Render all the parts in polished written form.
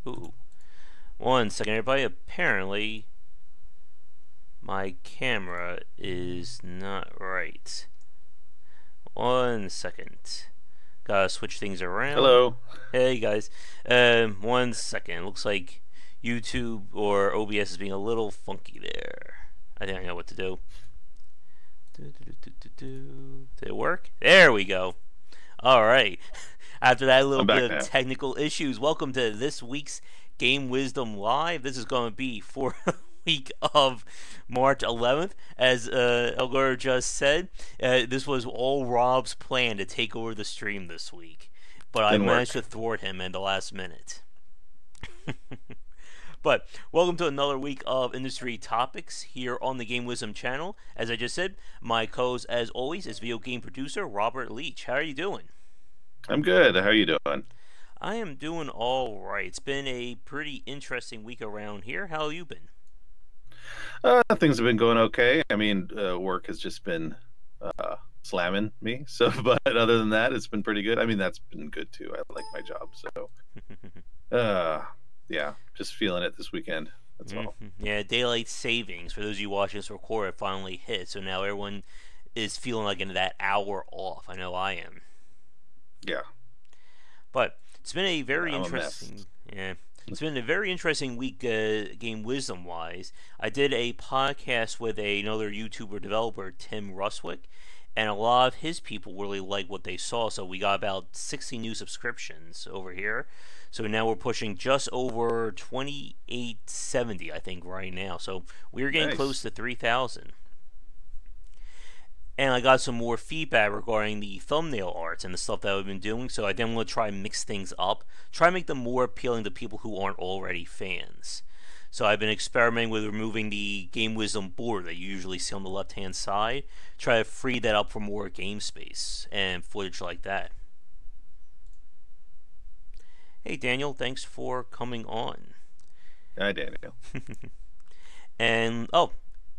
Ooh. 1 second, everybody. Apparently, my camera is not right. 1 second. Gotta switch things around. Hello. Hey, guys. 1 second. Looks like YouTube or OBS is being a little funky there. I think I know what to do. Did it work? There we go. Alright. After that little I'm bit back of now. technical issues, welcome to this week's Game Wisdom Live. This is going to be for the week of March 11th. As Elgar just said, this was all Rob's plan to take over the stream this week. But I Didn't managed work. to thwart him in the last minute. But welcome to another week of industry topics here on the Game Wisdom channel. As I just said, my co-host, as always, is video game producer Robert Leach. How are you doing? I'm good. How are you doing? I am doing all right. It's been a pretty interesting week around here. How have you been? Things have been going okay. I mean, work has just been slamming me. So, but other than that, it's been pretty good. I mean, that's been good too. I like my job. So, uh, yeah, just feeling it this weekend. That's all. Yeah, daylight savings for those of you watching this record finally hit, so now everyone is feeling like in that hour off. I know I am. Yeah, But it's been a very I'm a mess. interesting, yeah, it's been a very interesting week, game wisdom wise. I did a podcast with another YouTuber developer, Tim Ruswick, and a lot of his people really liked what they saw. So we got about 60 new subscriptions over here. So now we're pushing just over 2870, I think, right now. So we're getting close Nice. to 3,000. And I got some more feedback regarding the thumbnail arts and the stuff that I've been doing, so I then want to try and mix things up, try and make them more appealing to people who aren't already fans. So I've been experimenting with removing the Game Wisdom board that you usually see on the left hand side, try to free that up for more game space and footage like that. Hey Daniel, thanks for coming on. Hi, Daniel. And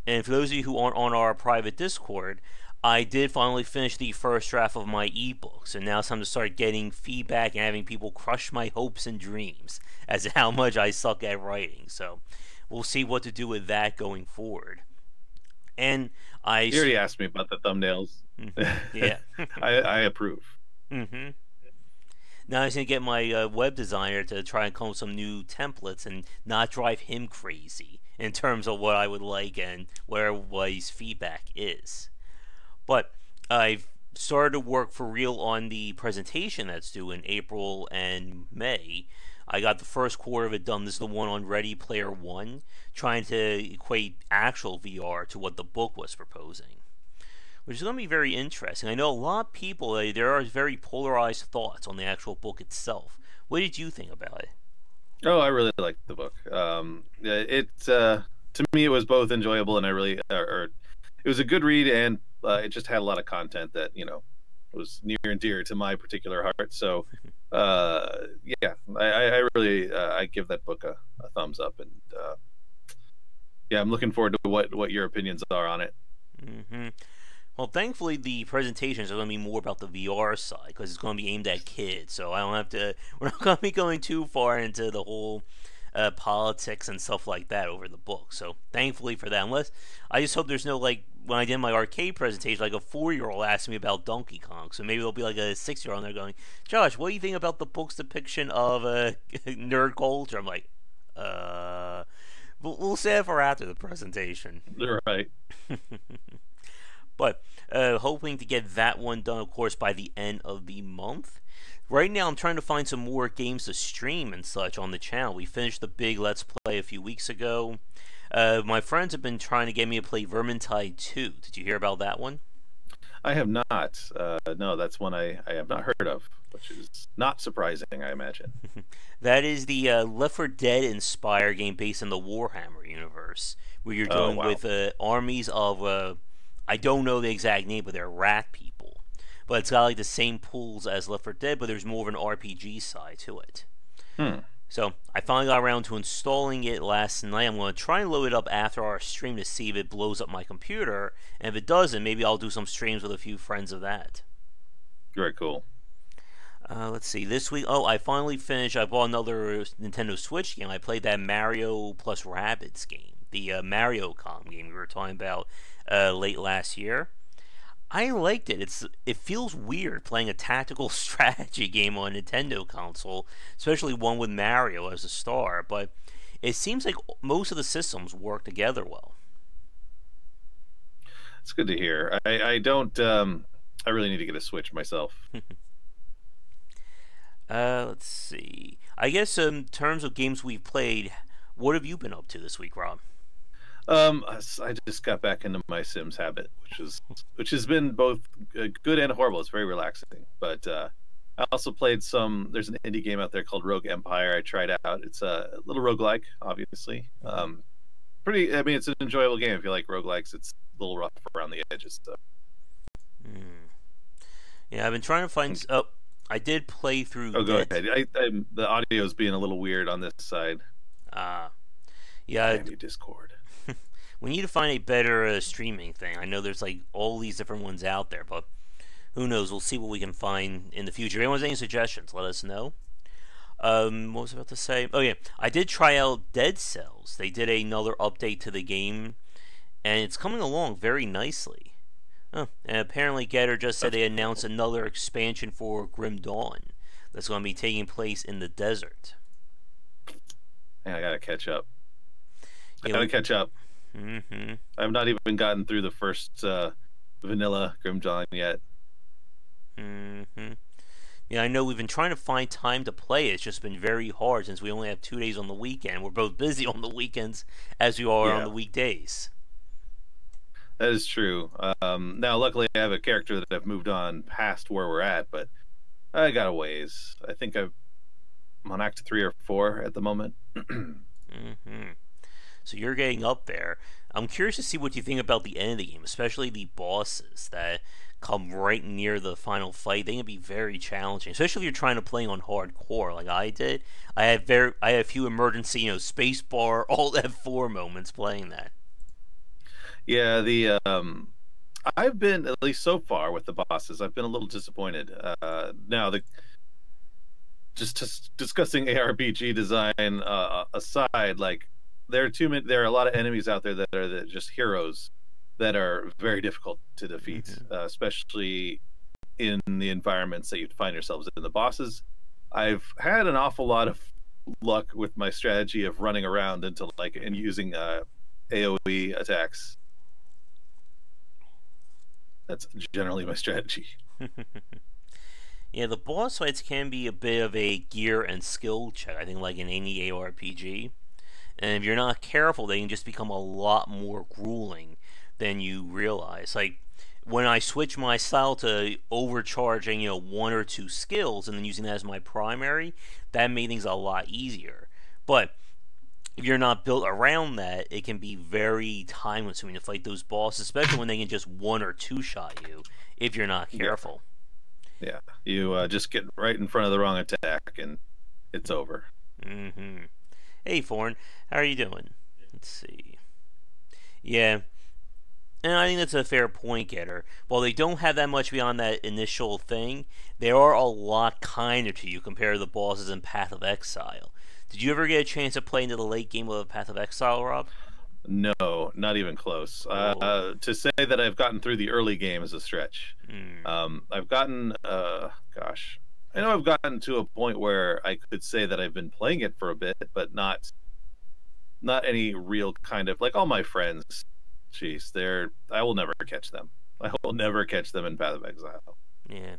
and for those of you who aren't on our private Discord, I did finally finish the first draft of my ebook, so now it's time to start getting feedback and having people crush my hopes and dreams as to how much I suck at writing. So we'll see what to do with that going forward. And I, You already asked me about the thumbnails. yeah, I approve. hmm now I just need to get my web designer to try and come up with some new templates and not drive him crazy in terms of what I would like and where everybody's feedback is. But I've started to work for real on the presentation that's due in April and May. I got the first quarter of it done. This is the one on Ready Player One, trying to equate actual VR to what the book was proposing, which is going to be very interesting. I know a lot of people, there are very polarized thoughts on the actual book itself. What did you think about it? Oh, I really liked the book. To me, it was both enjoyable and I really, or it was a good read, and it just had a lot of content that was near and dear to my particular heart. So, yeah, I really I give that book a thumbs up, and yeah, I'm looking forward to what your opinions are on it. hmm Well, thankfully, the presentations are going to be more about the VR side because it's going to be aimed at kids. So I don't have to. We're not going to be going too far into the whole politics and stuff like that over the book. So thankfully for that, unless I just hope there's no like when I did my arcade presentation, like a 4-year-old asked me about Donkey Kong. So maybe there'll be like a 6-year-old on there going, "Josh, what do you think about the book's depiction of nerd culture?" I'm like, uh. We'll save it for after the presentation. You're right. But hoping to get that one done, of course, by the end of the month. Right now, I'm trying to find some more games to stream and such on the channel. We finished the big Let's Play a few weeks ago. My friends have been trying to get me to play Vermintide 2. Did you hear about that one? I have not. No, that's one I have not heard of, which is not surprising, I imagine. That is the Left 4 Dead inspired game based in the Warhammer universe, where you're Oh, dealing wow. with armies of I don't know the exact name, but they're rat people. But it's got like the same pools as Left 4 Dead, but there's more of an RPG side to it. Hmm. So I finally got around to installing it last night. I'm going to try and load it up after our stream to see if it blows up my computer. And if it doesn't, maybe I'll do some streams with a few friends of that. Very cool. Let's see. This week, oh, I finally finished. I bought another Nintendo Switch game. I played that Mario plus Rabbids game, the Mario Com game we were talking about late last year. I liked it. It feels weird playing a tactical strategy game on a Nintendo console, especially one with Mario as a star. But it seems like most of the systems work together well. It's good to hear. I don't. I really need to get a Switch myself. Let's see. I guess in terms of games we've played, what have you been up to this week, Rob? I just got back into my Sims habit, which has been both good and horrible. It's very relaxing. But I also played some. There's an indie game out there called Rogue Empire. I tried out. It's a little roguelike, obviously. Pretty. I mean, it's an enjoyable game if you like roguelikes. It's a little rough around the edges, though. Yeah, I've been trying to find. Oh, I did play through. Oh, go ahead. The audio is being a little weird on this side. Yeah. Damn you, Discord. We need to find a better streaming thing. I know there's like all these different ones out there, but who knows? We'll see what we can find in the future. If anyone has any suggestions, let us know. What was I about to say? Oh yeah, I did try out Dead Cells. They did another update to the game, and it's coming along very nicely. Oh, and apparently Getter just said they announced another expansion for Grim Dawn that's going to be taking place in the desert. Yeah, I gotta catch up. I Yeah, gotta catch up. Mm-hmm. I've not even gotten through the first vanilla Grim Dawn yet. Mm-hmm. Yeah, I know we've been trying to find time to play it. It's just been very hard since we only have 2 days on the weekend. We're both busy on the weekends as we are on the weekdays. That is true. Now, luckily, I have a character that I've moved on past where we're at, but I got a ways. I think I'm on Act 3 or 4 at the moment. Mm-hmm. So you're getting up there. I'm curious to see what you think about the end of the game, especially the bosses that come right near the final fight. They can be very challenging, especially if you're trying to play on hardcore like I did. I had a few emergency, space bar, alt F4 moments playing that. Yeah, I've been, at least so far with the bosses, I've been a little disappointed. Now, just discussing ARPG design aside, like there are a lot of enemies out there that are just heroes that are very difficult to defeat, especially in the environments that you find yourselves in. The bosses, I've had an awful lot of luck with my strategy of running around and using AOE attacks. That's generally my strategy. Yeah, the boss fights can be a bit of a gear and skill check, I think, like in any ARPG. And if you're not careful, they can just become a lot more grueling than you realize. Like, when I switch my style to overcharging, one or two skills and then using that as my primary, that made things a lot easier. But if you're not built around that, it can be very time consuming to fight those bosses, especially when they can just one or two shot you if you're not careful. Yeah, you just get right in front of the wrong attack and it's over. Mm-hmm. Hey, Foreign, how are you doing? Let's see. Yeah, and I think that's a fair point, Getter. While they don't have that much beyond that initial thing, they are a lot kinder to you compared to the bosses in Path of Exile. Did you ever get a chance to play into the late game of Path of Exile, Rob? No, not even close. To say that I've gotten through the early game is a stretch. I've gotten, I know I've gotten to a point where I could say that I've been playing it for a bit, but not any real kind of, like, all my friends. Jeez, I will never catch them. I will never catch them in Path of Exile. Yeah.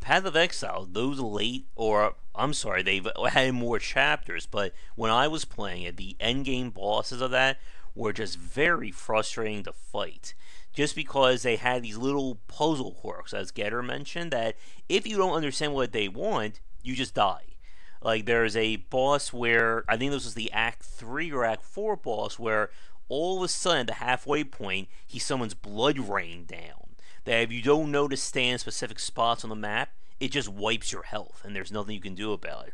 Path of Exile, those late, or I'm sorry, they've had more chapters, but when I was playing it, the endgame bosses of that were just very frustrating to fight. Just because they had these little puzzle quirks, as Getter mentioned, that if you don't understand what they want, you just die. Like, there's a boss where, I think this was the Act 3 or Act 4 boss, where all of a sudden, at the halfway point, he summons Blood Rain down. That if you don't know to stay in specific spots on the map, it just wipes your health, and there's nothing you can do about it.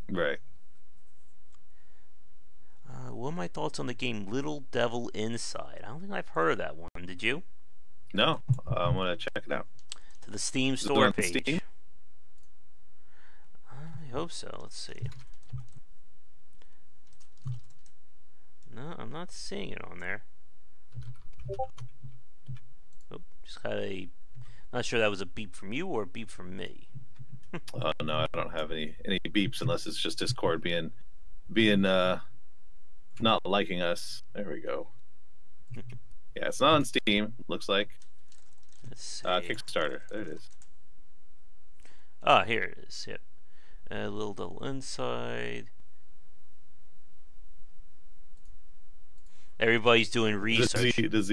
Right. What are my thoughts on the game Little Devil Inside? I don't think I've heard of that one. Did you? No, I'm gonna check it out. To the Steam store on page. Steam? hope so. Let's see. No, I'm not seeing it on there. Oh, just got a. Not sure that was a beep from you or a beep from me. No, I don't have any beeps unless it's just Discord being not liking us. There we go. Yeah, it's not on Steam. Looks like. Let's see. Kickstarter. There it is. Ah, here it is. Yep. A little double inside. Everybody's doing research. Does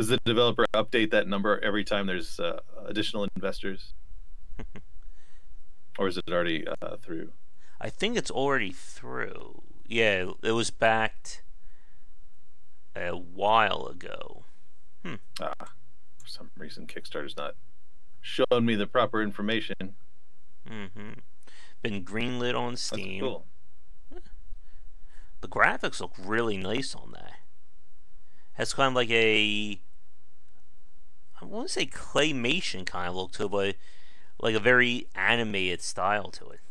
the developer update that number every time there's additional investors, or is it already through? I think it's already through. Yeah, it was backed a while ago. For some reason, Kickstarter's not showing me the proper information. Been greenlit on Steam. That's cool. The graphics look really nice on that. Has kind of like a, I want to say claymation kind of look to it, but like a very animated style to it.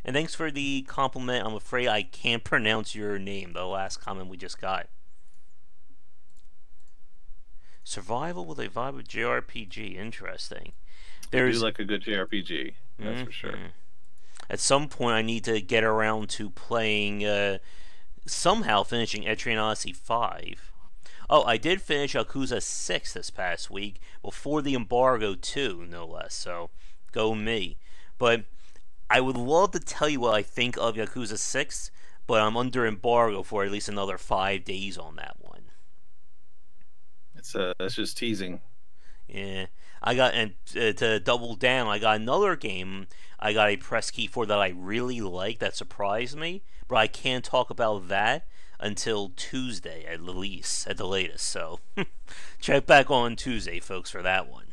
And thanks for the compliment. I'm afraid I can't pronounce your name, the last comment we just got. Survival with a vibe of JRPG. Interesting. I do like a good JRPG. That's for sure. At some point, I need to get around to playing, somehow finishing Etrian Odyssey 5. Oh, I did finish Yakuza 6 this past week, before the embargo too, no less, so go me. But I would love to tell you what I think of Yakuza 6, but I'm under embargo for at least another 5 days on that one. That's just teasing. Yeah, I got, and to double down, I got another game I got a press key for that I really like, that surprised me, but I can't talk about that until Tuesday at the latest. So check back on Tuesday, folks, for that one.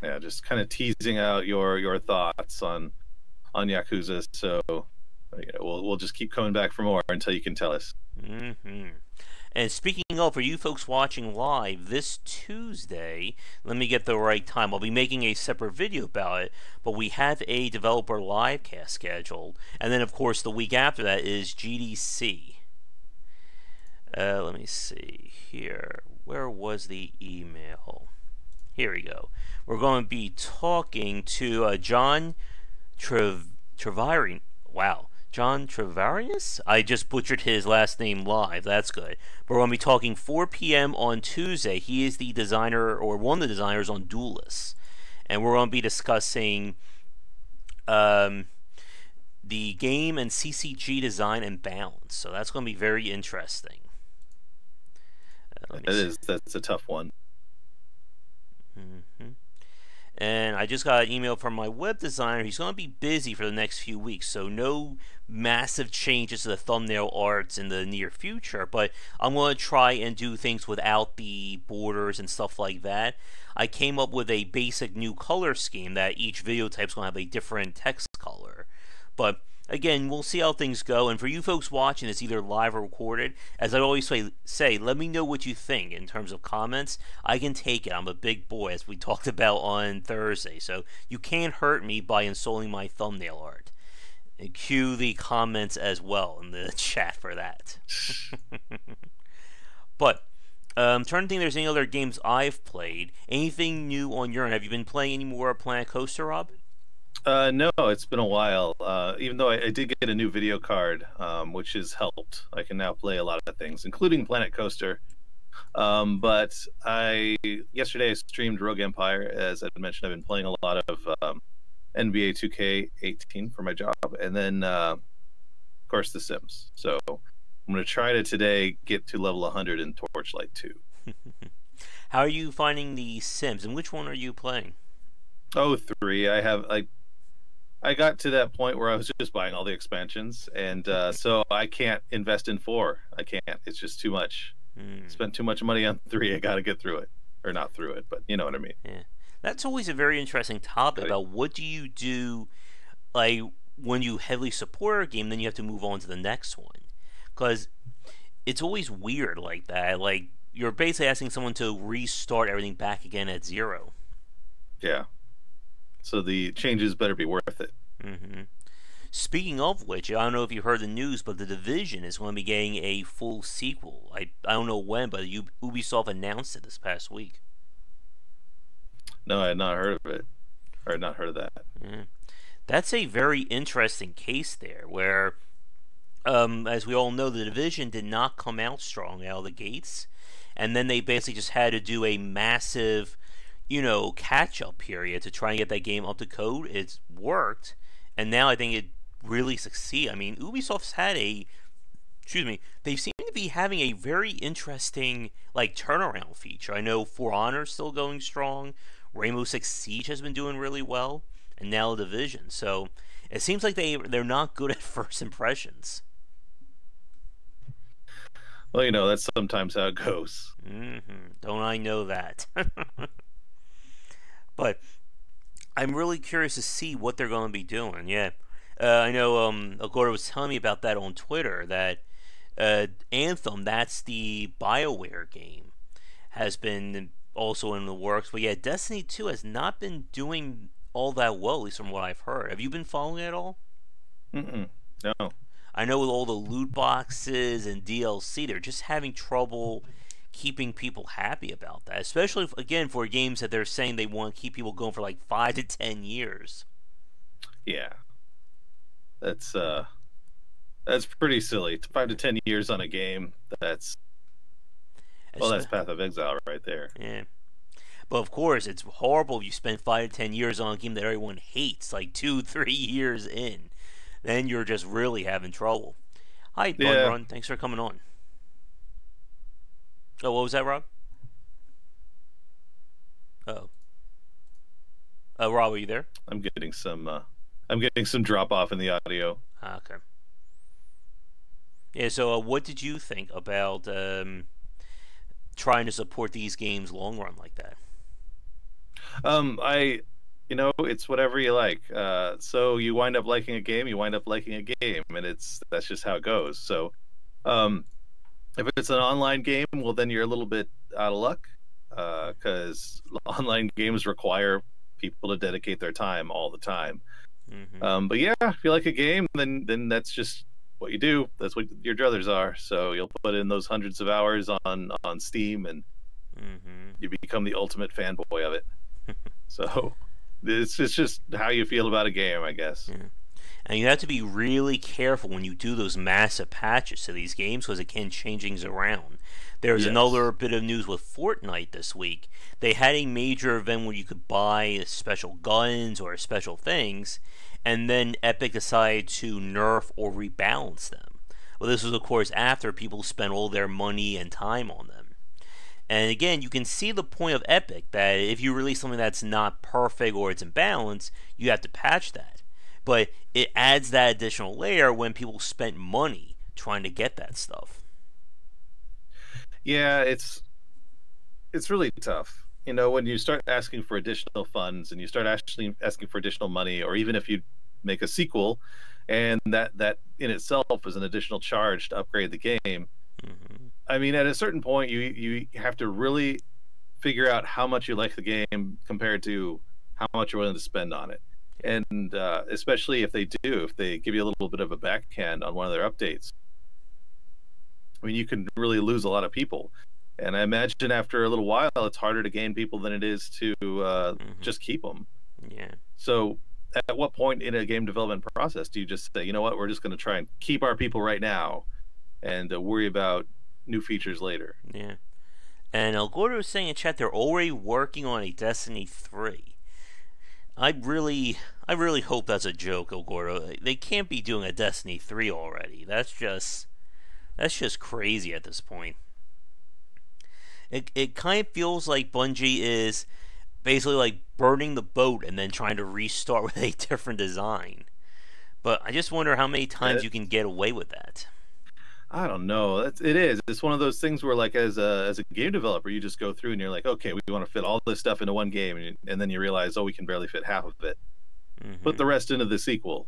Yeah, just kind of teasing out your thoughts on Yakuza. So we'll just keep coming back for more until you can tell us. And speaking of, for you folks watching live, this Tuesday, let me get the right time. I'll be making a separate video about it, but we have a developer live cast scheduled. And then, of course, the week after that is GDC. Let me see here. Where was the email? Here we go. We're going to be talking to John Travarian. Wow. John Travarius? I just butchered his last name live. That's good. But we're going to be talking 4 p.m. on Tuesday. He is the designer, or one of the designers on Duelist. And we're going to be discussing the game and CCG design and balance. So that's going to be very interesting. That's a tough one. And I just got an email from my web designer. He's going to be busy for the next few weeks, so no massive changes to the thumbnail arts in the near future, but I'm going to try and do things without the borders and stuff like that. I came up with a basic new color scheme that each video type is going to have a different text color. But again, we'll see how things go, and for you folks watching this either live or recorded, as I always say, let me know what you think in terms of comments. I can take it. I'm a big boy, as we talked about on Thursday, so you can't hurt me by insulting my thumbnail art. And cue the comments as well in the chat for that. But I'm trying to think if there's any other games I've played. Anything new on your end? Have you been playing any more Planet Coaster, Rob? No, it's been a while. Even though I did get a new video card, which has helped. I can now play a lot of things, including Planet Coaster. But yesterday I streamed Rogue Empire. As I mentioned, I've been playing a lot of NBA 2K18 for my job, and then of course The Sims. So I'm going to try to today get to level 100 in Torchlight 2. How are you finding the Sims, and which one are you playing? Oh, 3. I got to that point where I was just buying all the expansions, and so I can't invest in 4. I can't. It's just too much. Spent too much money on 3. I got to get through it, or not through it, but you know what I mean. Yeah, that's always a very interesting topic about what do you do, like when you heavily support a game, then you have to move on to the next one, because it's always weird like that. Like you're basically asking someone to restart everything back again at 0. Yeah. So the changes better be worth it. Hmm. Speaking of which, I don't know if you heard the news, but The Division is going to be getting a full sequel. I don't know when, but Ubisoft announced it this past week. No, I had not heard of it. Or had not heard of that. Yeah. That's a very interesting case there, where, as we all know, The Division did not come out strong out of the gates, and then they basically just had to do a massive, catch up period to try and get that game up to code. It's worked, and now I think it really succeed. I mean, Ubisoft's had excuse me, they seem to be having a very interesting like turnaround feature. I know For Honor's still going strong, Rainbow Six Siege has been doing really well, and now The Division. So it seems like they're not good at first impressions. Well, that's sometimes how it goes. Don't I know that? But I'm really curious to see what they're going to be doing. Yeah, I know. Agora was telling me about that on Twitter. That Anthem, that's the BioWare game, has been also in the works. But yeah, Destiny 2 has not been doing all that well, at least from what I've heard. Have you been following it at all? Mm-mm. No. I know with all the loot boxes and DLC, they're just having trouble keeping people happy about that. Especially, again, for games that they're saying they want to keep people going for like 5 to 10 years. Yeah. That's that's pretty silly. 5 to 10 years on a game. That's Espe- Path of Exile right there. yeah. But of course, it's horrible if you spend 5 to 10 years on a game that everyone hates, like 2, 3 years in. Then you're just really having trouble. Hi, Bun Yeah, Run. Thanks for coming on. Oh, what was that, Rob? Oh, Rob, are you there? I'm getting some drop off in the audio. Okay. Yeah. So, what did you think about trying to support these games long run like that? I it's whatever you like. So you wind up liking a game, you wind up liking a game, and that's just how it goes. So, um, if it's an online game, well, then you're a little bit out of luck, because online games require people to dedicate their time all the time. Mm-hmm. But yeah, if you like a game, then that's just what you do. That's what your druthers are. So you'll put in those hundreds of hours on Steam, and Mm-hmm. you become the ultimate fanboy of it. So it's just how you feel about a game, I guess. Yeah. And you have to be really careful when you do those massive patches to these games because it can change things around. There's Yes. another bit of news with Fortnite this week. They had a major event where you could buy special guns or special things, and then Epic decided to nerf or rebalance them. Well, this was, of course, after people spent all their money and time on them. And again, you can see the point of Epic that if you release something that's not perfect or it's imbalanced, you have to patch that. But it adds that additional layer when people spent money trying to get that stuff. Yeah, it's really tough. When you start asking for additional funds and you start actually asking for additional money, or even if you make a sequel, and that in itself is an additional charge to upgrade the game. Mm-hmm. I mean, at a certain point, you have to really figure out how much you like the game compared to how much you're willing to spend on it. Yeah. And especially if they give you a little bit of a backhand on one of their updates, I mean, you can really lose a lot of people. And I imagine after a little while, it's harder to gain people than it is to Mm-hmm. just keep them. Yeah. So, at what point in a game development process do you just say, you know what, we're just going to try and keep our people right now and worry about new features later? Yeah. And El Gordo was saying in chat they're already working on a Destiny 3. I really hope that's a joke, El Gordo. They can't be doing a Destiny 3 already. That's just crazy at this point. It kind of feels like Bungie is basically like burning the boat and then trying to restart with a different design. But I just wonder how many times you can get away with that. I don't know. It is. It's one of those things where, like, as a game developer, you just go through and you're like, okay, we want to fit all this stuff into one game, and then you realize, oh, we can barely fit half of it. Put Mm-hmm. the rest into the sequel.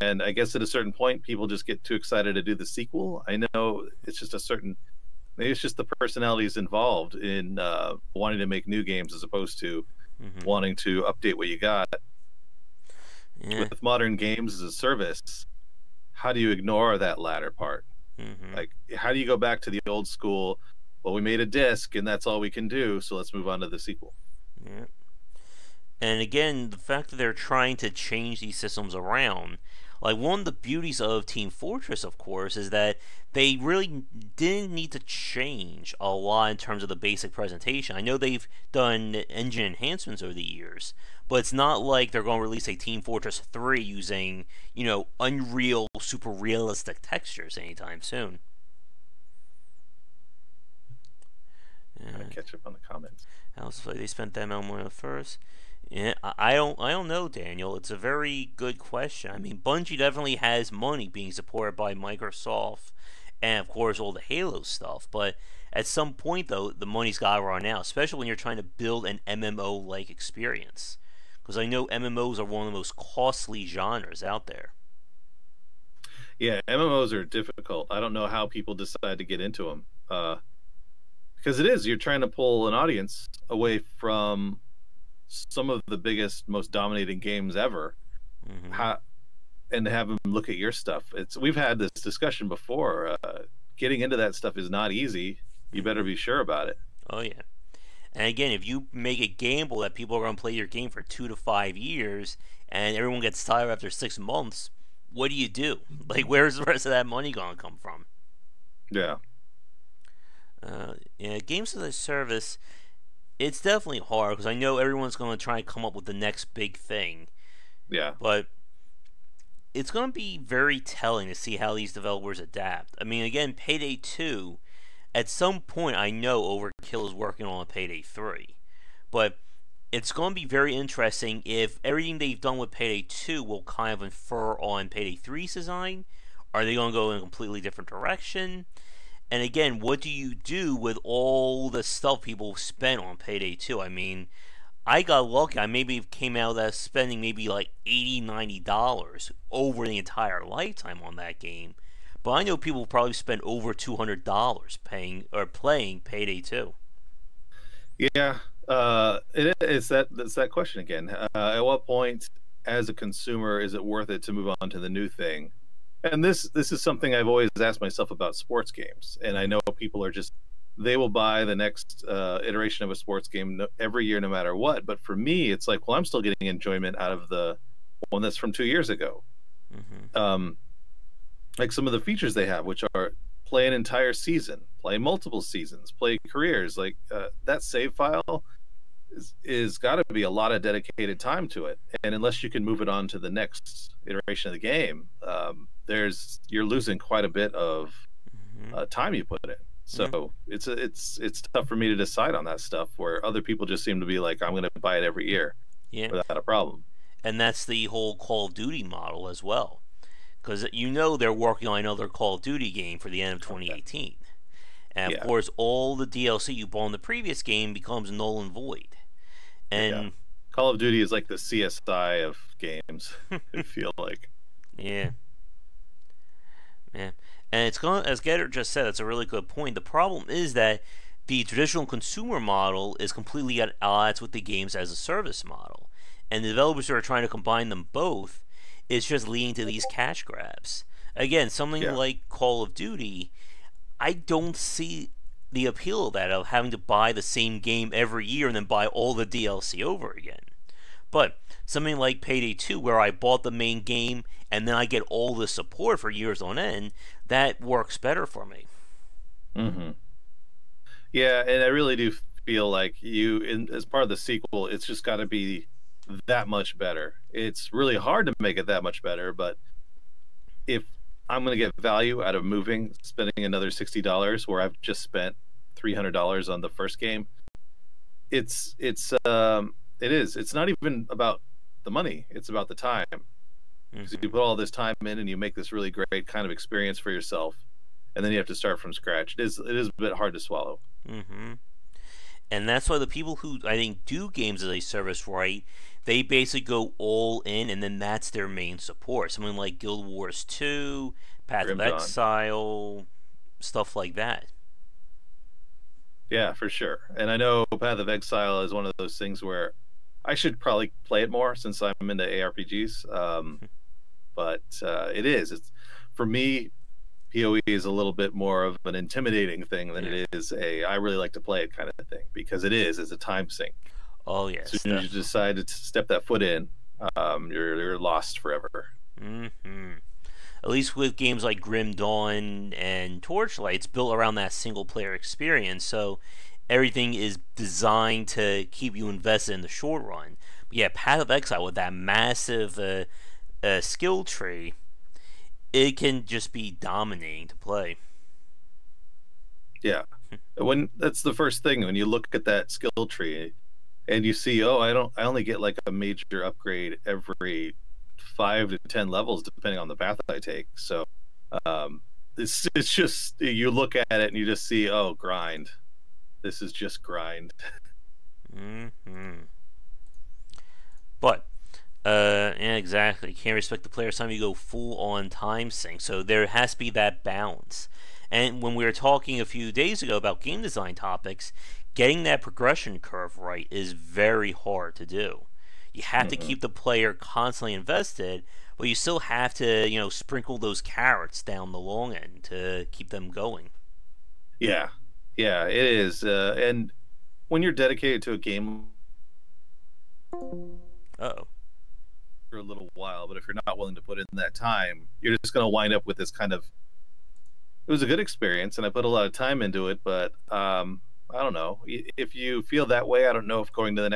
And I guess at a certain point, people just get too excited to do the sequel. I know it's just maybe it's just the personalities involved in wanting to make new games as opposed to Mm-hmm. wanting to update what you got. Yeah. With modern games as a service, how do you ignore that latter part? Mm-hmm. Like, how do you go back to the old school? Well, we made a disc and that's all we can do, so let's move on to the sequel. Yeah. And again, the fact that they're trying to change these systems around, like one of the beauties of Team Fortress, of course, is that they really didn't need to change a lot in terms of the basic presentation. I know they've done engine enhancements over the years, but it's not like they're going to release a Team Fortress 3 using, Unreal, super realistic textures anytime soon. Trying Uh, to catch up on the comments. House like they spent that amount of money on the first. Yeah, I don't know, Daniel. It's a very good question. I mean, Bungie definitely has money being supported by Microsoft, and of course all the Halo stuff. But at some point, though, the money's got to run out, especially when you're trying to build an MMO-like experience. Because I know MMOs are one of the most costly genres out there. Yeah, MMOs are difficult. I don't know how people decide to get into them. Because it is, you're trying to pull an audience away from some of the biggest, most dominating games ever. Hmm. How and have them look at your stuff. It's we've had this discussion before. Getting into that stuff is not easy. You better Hmm. be sure about it. Oh yeah. And again, if you make a gamble that people are going to play your game for 2 to 5 years, and everyone gets tired after 6 months, what do you do? Like, where's the rest of that money going to come from? Yeah, Yeah, games as a service, it's definitely hard because I know everyone's going to try and come up with the next big thing, yeah, but it's going to be very telling to see how these developers adapt. I mean, again, Payday 2, at some point, I know Overkill is working on a Payday 3, but it's going to be very interesting if everything they've done with Payday 2 will kind of infer on Payday 3's design. Are they going to go in a completely different direction? And again, what do you do with all the stuff people spent on Payday 2? I mean, I got lucky. I maybe came out of that spending maybe like $80, $90 over the entire lifetime on that game. But I know people probably spent over $200 paying or playing Payday 2. yeah. It's that question again. At what point, as a consumer, is it worth it to move on to the new thing? And this is something I've always asked myself about sports games. And I know people are just they will buy the next iteration of a sports game every year, no matter what. But for me, it's like, well, I'm still getting enjoyment out of the one that's from 2 years ago. Mm-hmm. Um, like some of the features they have, which are play an entire season, play multiple seasons, play careers. Like that save file is got to be a lot of dedicated time to it. And unless you can move it on to the next iteration of the game, there's you're losing quite a bit of Mm-hmm. time you put in. So it's tough for me to decide on that stuff. Where other people just seem to be like, I'm going to buy it every year Yeah, without a problem. and that's the whole Call of Duty model as well. Because they're working on another Call of Duty game for the end of Okay. 2018. And of Yeah. course, all the DLC you bought in the previous game becomes null and void. Yeah. And Call of Duty is like the CSI of games. I feel like. yeah, yeah. And it's going as Getter just said, that's a really good point. The problem is that the traditional consumer model is completely at odds with the games as a service model. And the developers who are trying to combine them both is just leading to these cash grabs. Again, something Yeah. like Call of Duty, I don't see the appeal of that, of having to buy the same game every year and then buy all the DLC over again. But something like Payday 2, where I bought the main game and then I get all the support for years on end, that works better for me. Hmm. Yeah, and I really do feel like as part of the sequel, it's just got to be that much better. It's really hard to make it that much better, but if I'm going to get value out of spending another $60 where I've just spent $300 on the first game, it is. It's not even about the money; it's about the time. Because you Hmm. put all this time in and you make this really great kind of experience for yourself, and then you have to start from scratch. It is a bit hard to swallow. Hmm. And that's why the people who I think do games as a service right, they basically go all in, and then that's their main support. Something like Guild Wars 2, Path of Grim Dawn. Exile, stuff like that. Yeah, for sure. And I know Path of Exile is one of those things where I should probably play it more since I'm into ARPGs. But it is. It's for me. PoE is a little bit more of an intimidating thing than Yeah. it is a I really like to play it kind of thing because it's a time sink. Oh As yes, soon as you definitely. decide to step that foot in, you're lost forever. Hmm. At least with games like Grim Dawn and Torchlight, it's built around that single player experience. So everything is designed to keep you invested in the short run. But yeah, Path of Exile with that massive skill tree, it can just be dominating to play. Yeah, when that's the first thing when you look at that skill tree and you see, oh, I only get like a major upgrade every 5 to 10 levels depending on the path I take. So it's just you look at it and you just see, oh, grind. This is just grind. Hmm. But yeah, exactly. You can't respect the player's time. You go full on time sink. So there has to be that balance. And when we were talking a few days ago about game design topics, getting that progression curve right is very hard to do. You have to Hmm. keep the player constantly invested, but you still have to, sprinkle those carrots down the long end to keep them going. Yeah, yeah, it is. And when you're dedicated to a game Oh. for a little while, but if you're not willing to put in that time, you're just going to wind up with this kind of. It was a good experience, and I put a lot of time into it, but I don't know if you feel that way. I don't know if going to the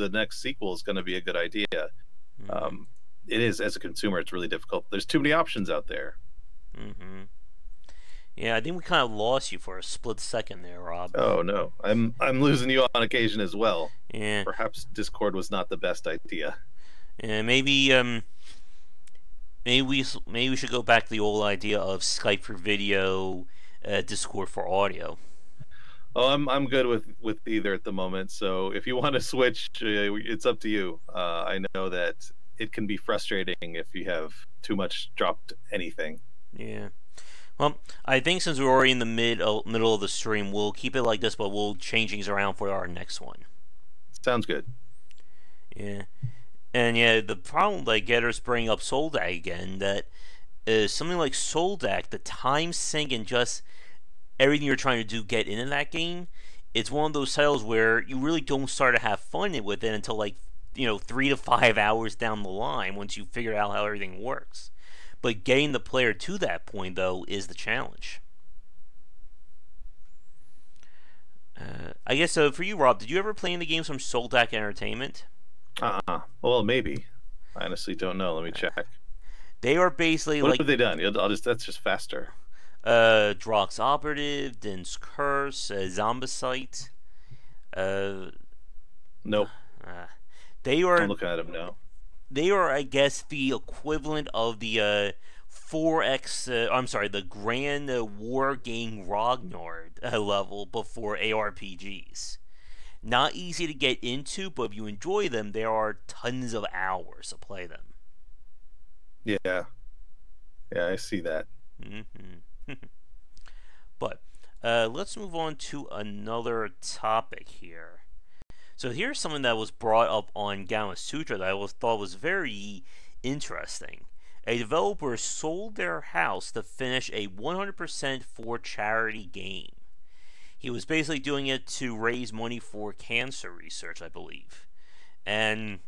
next sequel is going to be a good idea. Mm-hmm. Um, it is as a consumer, it's really difficult. There's too many options out there. Mm-hmm. Yeah, I think we kind of lost you for a split second there, Rob. Oh no, I'm losing you on occasion as well. Yeah, Perhaps Discord was not the best idea. yeah. Maybe we should go back to the old idea of Skype for video, Discord for audio. Oh, I'm good with either at the moment. So if you want to switch, it's up to you. I know that it can be frustrating if you have too much dropped anything. Yeah. Well, I think since we're already in the middle of the stream, we'll keep it like this, but we'll change things around for our next one. Sounds good. Yeah. And yeah, the problem that Getter's bringing up Soldak again, that is something like Soldak, the time sink and just everything you're trying to do get into that game, it's one of those titles where you really don't start to have fun with it until like 3 to 5 hours down the line once you figure out how everything works. But getting the player to that point though is the challenge. I guess for you, Rob, did you ever play any games from Soldak Entertainment? Well, maybe. I honestly don't know. Let me check. They are basically What like have they done? That's just faster. Drox Operative, Din's Curse, Zombicide. Uh, Nope. uh, they I'm are looking at them now. I guess, the equivalent of the 4X. I'm sorry, the Grand War Game Ragnar level before ARPGs. Not easy to get into, but if you enjoy them, there are tons of hours to play them. Yeah, yeah, I see that. Hmm. But let's move on to another topic here. So here's something that was brought up on Gamma Sutra that thought was very interesting. A developer sold their house to finish a 100% for charity game. He was basically doing it to raise money for cancer research, I believe. And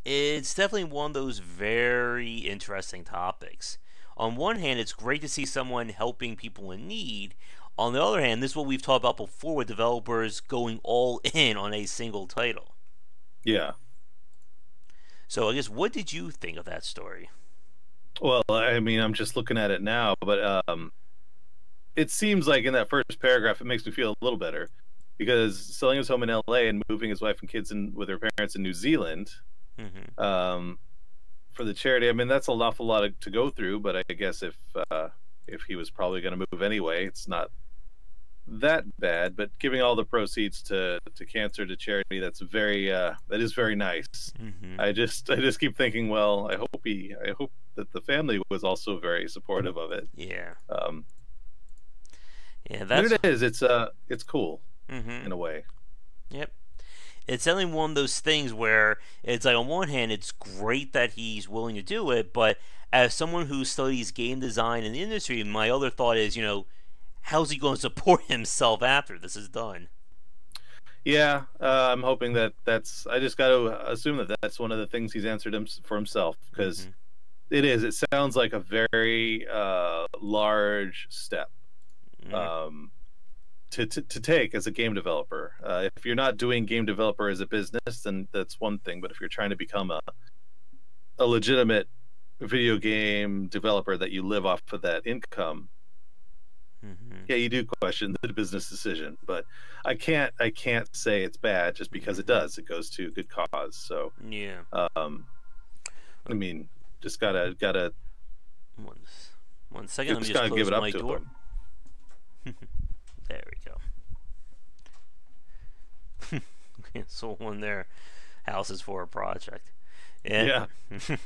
it's definitely one of those very interesting topics. On one hand, it's great to see someone helping people in need. On the other hand, this is what we've talked about before with developers going all in on a single title. Yeah. So I guess, what did you think of that story? Well, I mean, I'm just looking at it now, but it seems like in that first paragraph, it makes me feel a little better because selling his home in LA and moving his wife and kids in with their parents in New Zealand Mm-hmm. um, for the charity. I mean, that's an awful lot to go through, but I guess if he was probably going to move anyway, it's not that bad. But giving all the proceeds to cancer to charity, that is very nice. Mm-hmm. I just keep thinking, well, I hope that the family was also very supportive of it. Yeah. Um, Yeah, and that's. it is. It's cool Mm-hmm. in a way. Yep. it's definitely one of those things where it's like on one hand it's great that he's willing to do it, but as someone who studies game design in the industry, my other thought is, how's he going to support himself after this is done? Yeah, I'm hoping that that's. I just got to assume that that's one of the things he's answered for himself, because Mm-hmm. it is. It sounds like a very large step Yeah. um, to take as a game developer. If you're not doing game developer as a business, then that's one thing. But if you're trying to become a legitimate video game developer that you live off of that income, Mm-hmm. yeah, you do question the business decision. But I can't say it's bad just because it Mm-hmm. does. It goes to a good cause. So Yeah. um, I mean, just gotta One, one second. Let me just just gotta give close it up my to door. him. There we go. Sold one there. Houses for a project. Yeah. Yeah,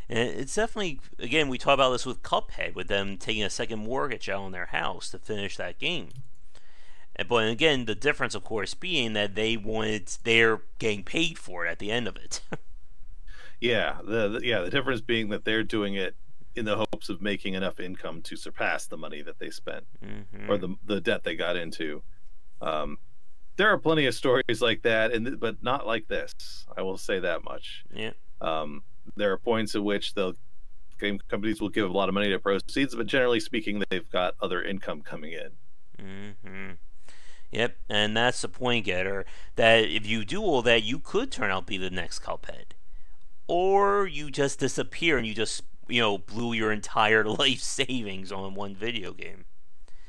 And it's definitely, again, we talk about this with Cuphead, with them taking a second mortgage out on their house to finish that game. But again, the difference, of course, being that they're getting paid for it at the end of it. yeah. The difference being that they're doing it in the hopes of making enough income to surpass the money that they spent, or Mm-hmm. the debt they got into. Um, there are plenty of stories like that, but not like this. I will say that much. Yeah. Um, there are points at which the game companies will give a lot of money to proceeds, but generally speaking, they've got other income coming in. Mm-hmm. Yep, and that's the point getter. That if you do all that, you could turn out to be the next Cuphead, or you just disappear and you just blew your entire life savings on one video game.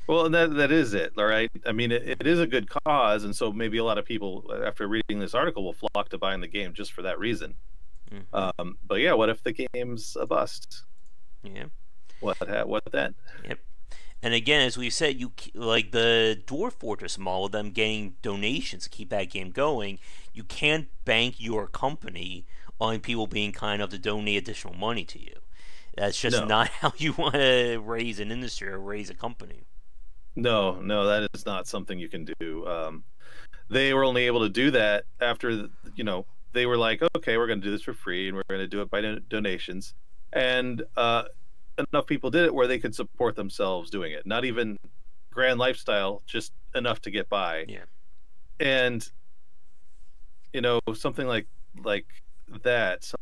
Well, and that is it, all right. I mean, it is a good cause, and so maybe a lot of people, after reading this article, will flock to buying the game just for that reason. Mm-hmm. But yeah, what if the game's a bust? Yeah. What then? Yep. And again, as we said, like the Dwarf Fortress model, them getting donations to keep that game going. You can't bank your company on people being kind enough to donate additional money to you. That's just No, not how you want to raise an industry or raise a company. no, that is not something you can do. They were only able to do that after they were like, okay, we're going to do this for free, and we're going to do it by donations, and enough people did it where they could support themselves doing it. Not even grand lifestyle, just enough to get by. Yeah. And something like that,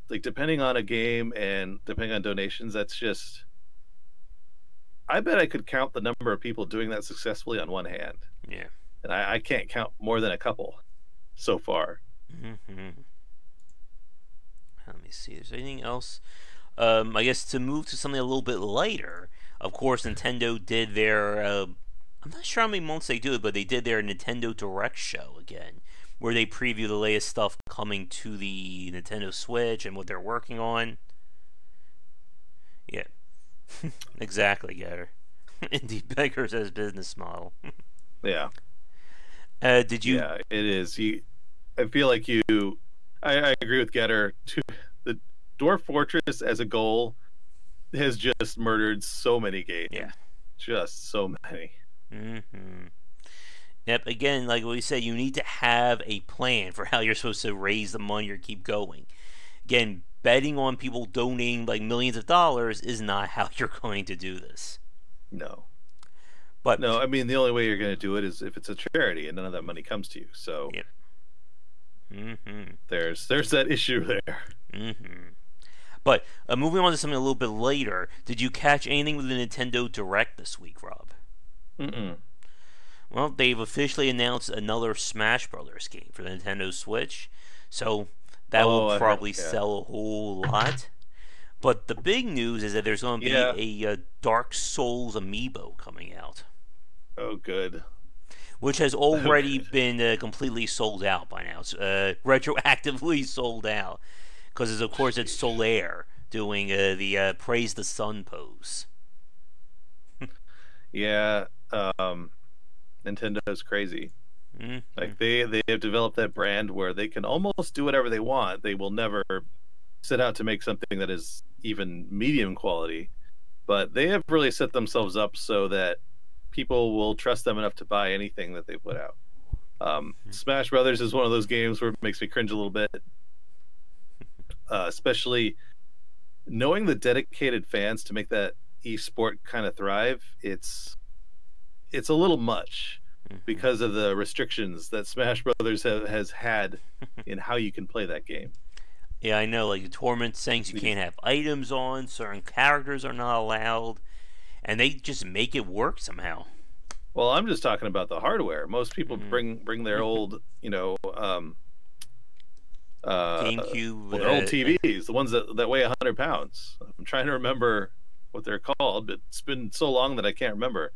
like depending on a game and depending on donations, that's just, I bet I could count the number of people doing that successfully on one hand, Yeah. and I can't count more than a couple so far. Mm-hmm. Let me see. Is there anything else? I guess to move to something a little bit lighter. Of course, Nintendo did their. I'm not sure how many months they do it, but they did their Nintendo Direct show again, where they preview the latest stuff coming to the Nintendo Switch and what they're working on. Yeah, exactly, Gator. Indie beggars as business model. Yeah, Did you? yeah, it is. I feel like I agree with Getter. The Dwarf Fortress as a goal has just murdered so many Yeah. games, just so many. Mm-hmm. Yep. Again, like we said, you need to have a plan for how you're supposed to raise the money or keep going. Again, betting on people donating like millions of dollars is not how you're going to do this. No, But no. I mean, the only way you're going to do it is if it's a charity and none of that money comes to you. So yep. Mm-hmm. there's that issue there. Mm-hmm. But moving on to something a little bit later, did you catch anything with the Nintendo Direct this week, Rob? Mm-mm. Well, they've officially announced another Smash Brothers game for the Nintendo Switch, so that will Oh, I heard. probably Yeah, sell a whole lot. But the big news is that there's going to yeah. be a Dark Souls amiibo coming out, Oh, good. which has Oh, already good. been completely sold out by now. It's retroactively sold out because, of course, it's Sheesh. Solaire doing the Praise the Sun pose. Yeah. Nintendo's crazy. Mm-hmm. Like they have developed that brand where they can almost do whatever they want. They will never set out to make something that is even medium quality, but they have really set themselves up so that people will trust them enough to buy anything that they put out. Smash Brothers is one of those games where it makes me cringe a little bit, especially knowing the dedicated fans to make that esport kind of thrive. It's a little much Mhm. because of the restrictions that Smash Brothers has had in how you can play that game. Yeah, I know. Like the tournament saying you can't have items on, certain characters are not allowed, and they just make it work somehow. Well, I'm just talking about the hardware. Most people Mm. bring their old, uh, GameCube. well, their old TVs, the ones that weigh 100 pounds. I'm trying to remember what they're called, but it's been so long that I can't remember.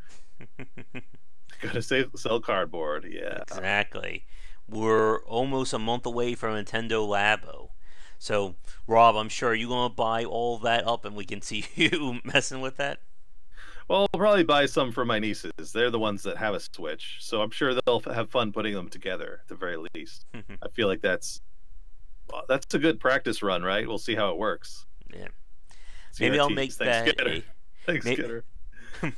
Gotta sell cardboard. Yeah. Exactly. We're almost a month away from Nintendo Labo. So, Rob, I'm sure you're going to buy all that up and we can see you messing with that. Well, I'll probably buy some for my nieces. They're the ones that have a Switch, so I'm sure they'll have fun putting them together at the very least. I feel like that's a good practice run, right? We'll see how it works. Yeah. Maybe I'll CRTs. make Thanks, that Skinner. a Thanks, may, Skinner.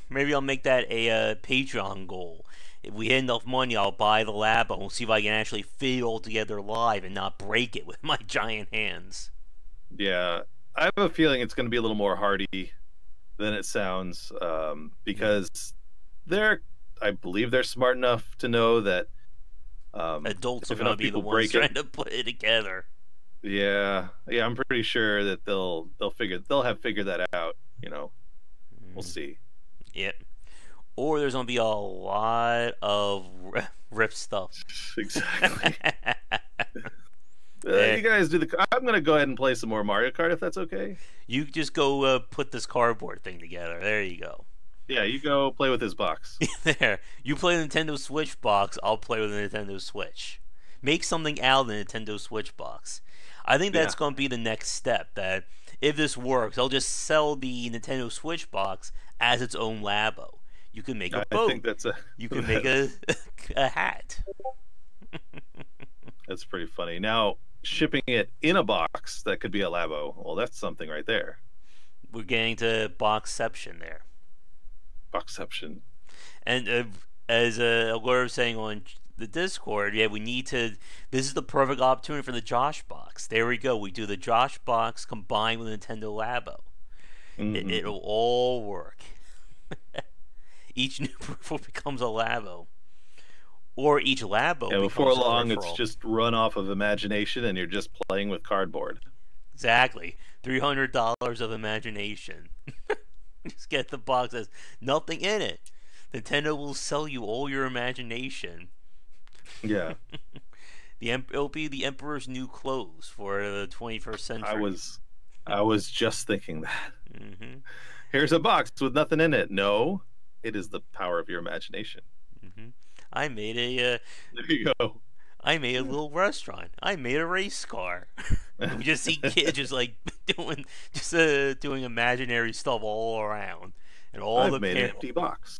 maybe I'll make that a Patreon goal. If we hit enough money, I'll buy the Labo and we'll see if I can actually fit it all together live and not break it with my giant hands. Yeah, I have a feeling it's going to be a little more hardy than it sounds, because they're, I believe they're smart enough to know that Adults are if going to enough be the people ones break it, trying to put it together. yeah, I'm pretty sure that they'll have figured that out. We'll Mm, see. yep. Or there's going to be a lot of rip stuff. Exactly. Eh, You guys do the. I'm gonna go ahead and play some more Mario Kart if that's okay. you just go put this cardboard thing together. There you go. Yeah, you go play with his box. There. You play the Nintendo Switch box, I'll play with the Nintendo Switch. Make something out of the Nintendo Switch box. I think Yeah, that's going to be the next step. That if this works, I'll just sell the Nintendo Switch box as its own Labo. You can make a I boat. think that's a You can make a a hat. that's pretty funny. Now shipping it in a box that could be a Labo. Well, that's something right there. We're getting to boxception there. Boxception. And as Laura was saying on the Discord, yeah, we need to. This is the perfect opportunity for the Josh box. There we go. We do the Josh box combined with Nintendo Labo. Hmm. It'll all work. Each new peripheral becomes a Labo, or each Labo Yeah, before becomes a long, it's peripheral. just run off of imagination, and you're just playing with cardboard. Exactly. $300 of imagination. Just get the box. There's nothing in it. Nintendo will sell you all your imagination. Yeah, It'll be the Emperor's new clothes for the 21st I century. was, I was just thinking that. Mm-hmm. Here's a box with nothing in it. No, it is the power of your imagination. Mm-hmm. I made a There you go. I made a little restaurant. I made a race car. We just see kids just like doing imaginary stuff all around, and all I've the made an parents. empty box.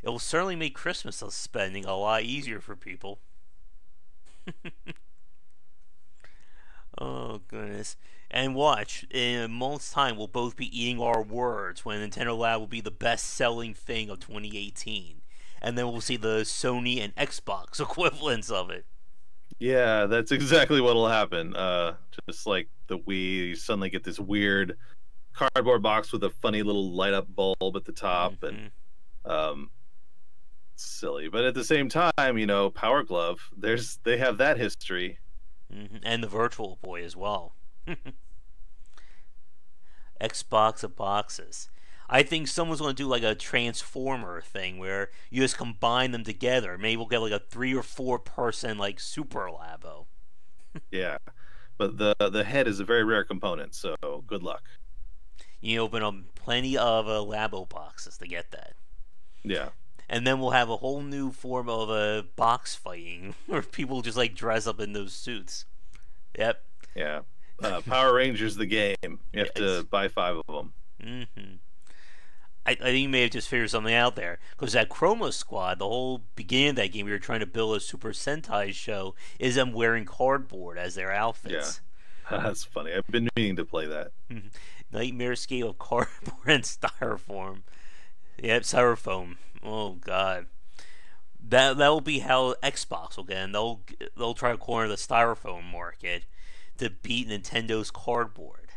It will certainly make Christmas spending a lot easier for people. Oh goodness! And watch, in a month's time, we'll both be eating our words when Nintendo Lab will be the best-selling thing of 2018, and then we'll see the Sony and Xbox equivalents of it. Yeah, that's exactly what'll happen. Just like the Wii, you suddenly get this weird cardboard box with a funny little light up bulb at the top, and Hmm. um, silly. But at the same time, Power Glove, they have that history. And the Virtual Boy as well. Xbox of boxes. I think someone's going to do like a Transformer thing where you just combine them together. Maybe we'll get like a 3 or 4 person like Super Labo. Yeah, but the head is a very rare component, so good luck. You open up plenty of Labo boxes to get that. Yeah, And then we'll have a whole new form of box fighting where people just like dress up in those suits. Yep. yeah. Power Rangers the game. You have to Yes. buy 5 of them. Mm-hmm. I think you may have just figured something out there because that Chroma Squad, the whole beginning of that game, we were trying to build a Super Sentai show, is them wearing cardboard as their Yeah, outfits. that's funny. I've been meaning to play that. Nightmare scale of cardboard and styrofoam. Yep, styrofoam. Oh god. that will be how Xbox will get, and they'll try to corner the styrofoam market to beat Nintendo's cardboard,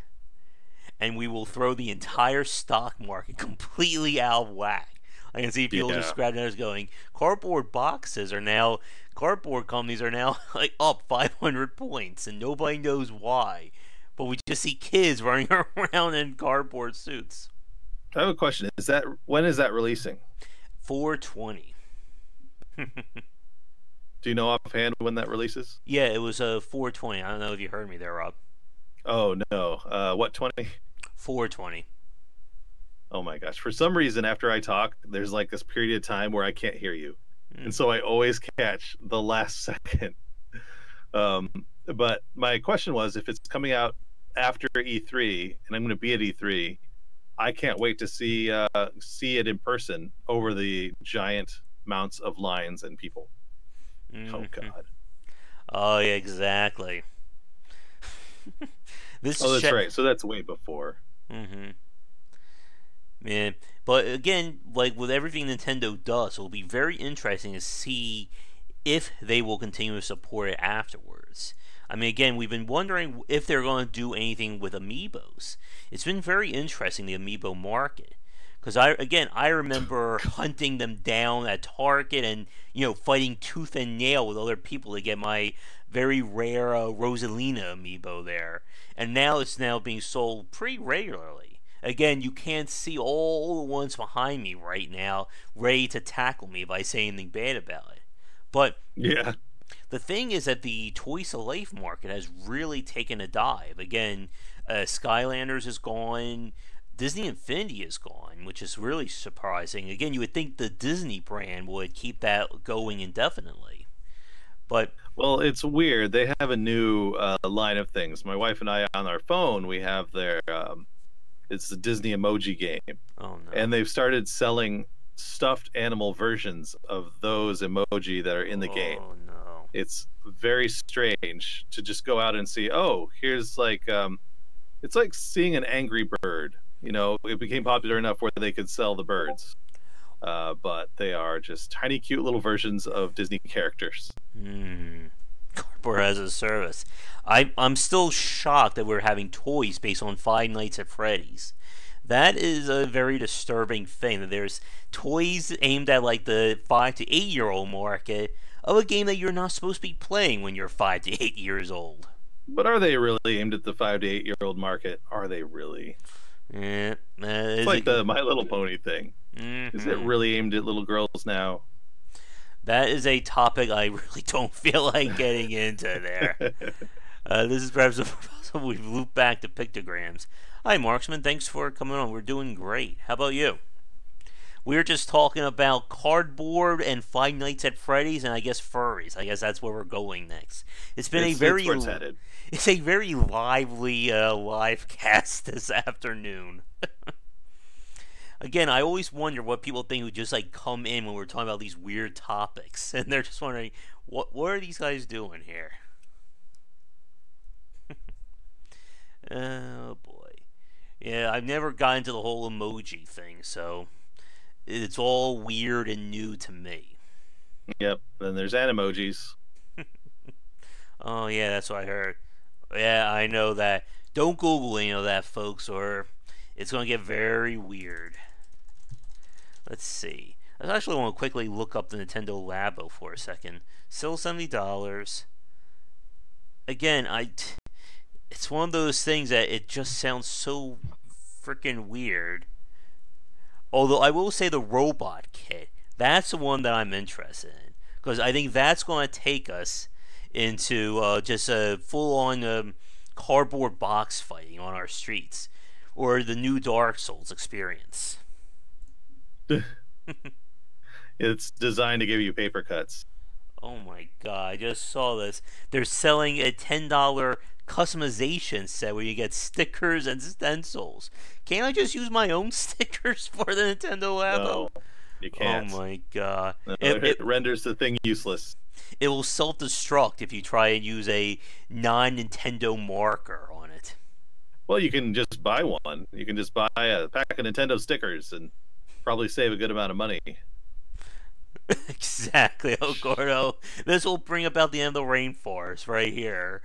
and we will throw the entire stock market completely out of whack. I can see people just Yeah, scratching their heads going, cardboard companies are now like up 500 points, and nobody knows why. But we just see kids running around in cardboard suits. I have a question. Is that when is that releasing? 420. Do you know offhand when that releases? Yeah, it was 420. I don't know if you heard me there, Rob. Oh no. What 20? 420. Oh my gosh. For some reason, after I talk, there's like this period of time where I can't hear you. Mm. And so I always catch the last second. Um, but my question was if it's coming out after E3 and I'm going to be at E3, I can't wait to see it in person over the giant mounts of lines and people. Oh Mm-hmm. God. Oh yeah, exactly. This Oh, is that's right. So that's way before. Mm-hmm. Yeah, but again, like with everything Nintendo does, it'll be very interesting to see if they will continue to support it afterwards. I mean, again, we've been wondering if they're going to do anything with amiibos. It's been very interesting, the amiibo market. Because I remember hunting them down at Target and fighting tooth and nail with other people to get my very rare Rosalina amiibo there, and now it's now being sold pretty regularly. Again, you can't see all the ones behind me right now, ready to tackle me if I say anything bad about it. But Yeah. the thing is that the Toys to Life market has really taken a dive. Again, Skylanders is gone. Disney Infinity is gone, which is really surprising. Again, you would think the Disney brand would keep that going indefinitely. But, Well, it's weird. They have a new line of things. My wife and I on our phone, we have their it's the Disney emoji game, oh no. and they've started selling stuffed animal versions of those emoji that are in the game. Oh no. It's very strange to just go out and see. Oh, here's like it's like seeing an angry bird. It became popular enough where they could sell the birds, but they are just tiny, cute little versions of Disney characters. Hmm. Cardboard as a service. I'm still shocked that we're having toys based on Five Nights at Freddy's. That is a very disturbing thing. That there's toys aimed at like the 5 to 8 year old market of a game that you're not supposed to be playing when you're 5 to 8 years old. But are they really aimed at the 5 to 8 year old market? Are they really? Yeah, It's like the My Little Pony thing. Is it mm-hmm. really aimed at little girls now? That is a topic I really don't feel like getting into there. This is perhaps we've looped back to pictograms. Hi, Marksman. Thanks for coming on. We're doing great. How about you? We're just talking about cardboard and Five Nights at Freddy's, and I guess furries. I guess that's where we're going next. It's been It's where it's headed. it's a very lively live cast this afternoon. Again, I always wonder what people think who just like come in when we're talking about these weird topics, and they're just wondering what are these guys doing here? Oh boy, yeah, I've never gotten into the whole emoji thing, so it's all weird and new to me. Yep. Then there's animojis. Oh yeah, that's what I heard. Yeah, I know that. Don't Google any of that, folks, or it's gonna get very weird. Let's see. I actually want to quickly look up the Nintendo Labo for a second. Still $70. Again, it's one of those things that it just sounds so freaking weird. Although I will say the robot kit, that's the one that I'm interested in, because I think that's going to take us into just a full-on cardboard box fighting on our streets, or the new Dark Souls experience. It's designed to give you paper cuts. Oh my god, I just saw this. They're selling a $10 customization set where you get stickers and stencils. Can't I just use my own stickers for the Nintendo Labo? No, you can't. Oh my god. No, it renders the thing useless. It will self-destruct if you try and use a non-Nintendo marker on it. Well, you can just buy one. You can just buy a pack of Nintendo stickers and probably save a good amount of money. Exactly, oh Gordo. This will bring about the end of the rainforest right here.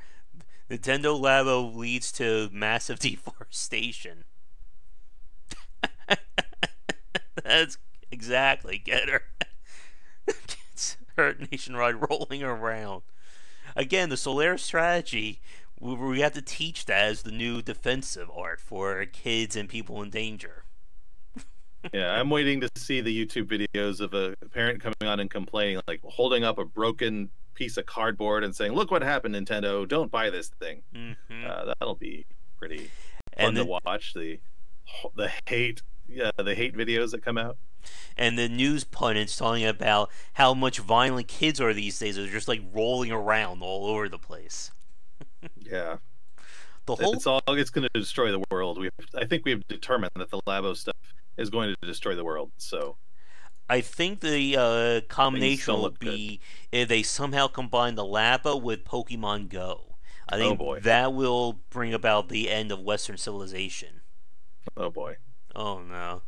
Nintendo Labo leads to massive deforestation. That's exactly, get her. It's hurt nationwide rolling around. Again, the Solaris strategy, we have to teach that as the new defensive art for kids and people in danger. Yeah, I'm waiting to see the YouTube videos of a parent coming on and complaining, like holding up a broken piece of cardboard and saying, "Look what happened, Nintendo! Don't buy this thing." Mm-hmm. That'll be pretty fun And to then, watch. The hate, yeah, the hate videos that come out. and the news pundits talking about how much violent kids are these days. They're just like rolling around all over the place. Yeah, The whole it's going to destroy the world. I think we've determined that the Labo stuff is going to destroy the world. So I think the things combination don't will look good. be if they somehow combine the Labo with Pokemon Go. I Oh think boy. that will bring about the end of Western civilization. Oh boy. Oh no.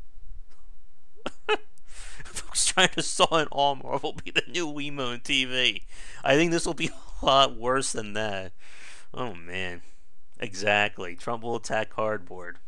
Folks trying to saw an arm will be the new Wiimote TV. I think this will be a lot worse than that. Oh man. Exactly. Trump will attack cardboard.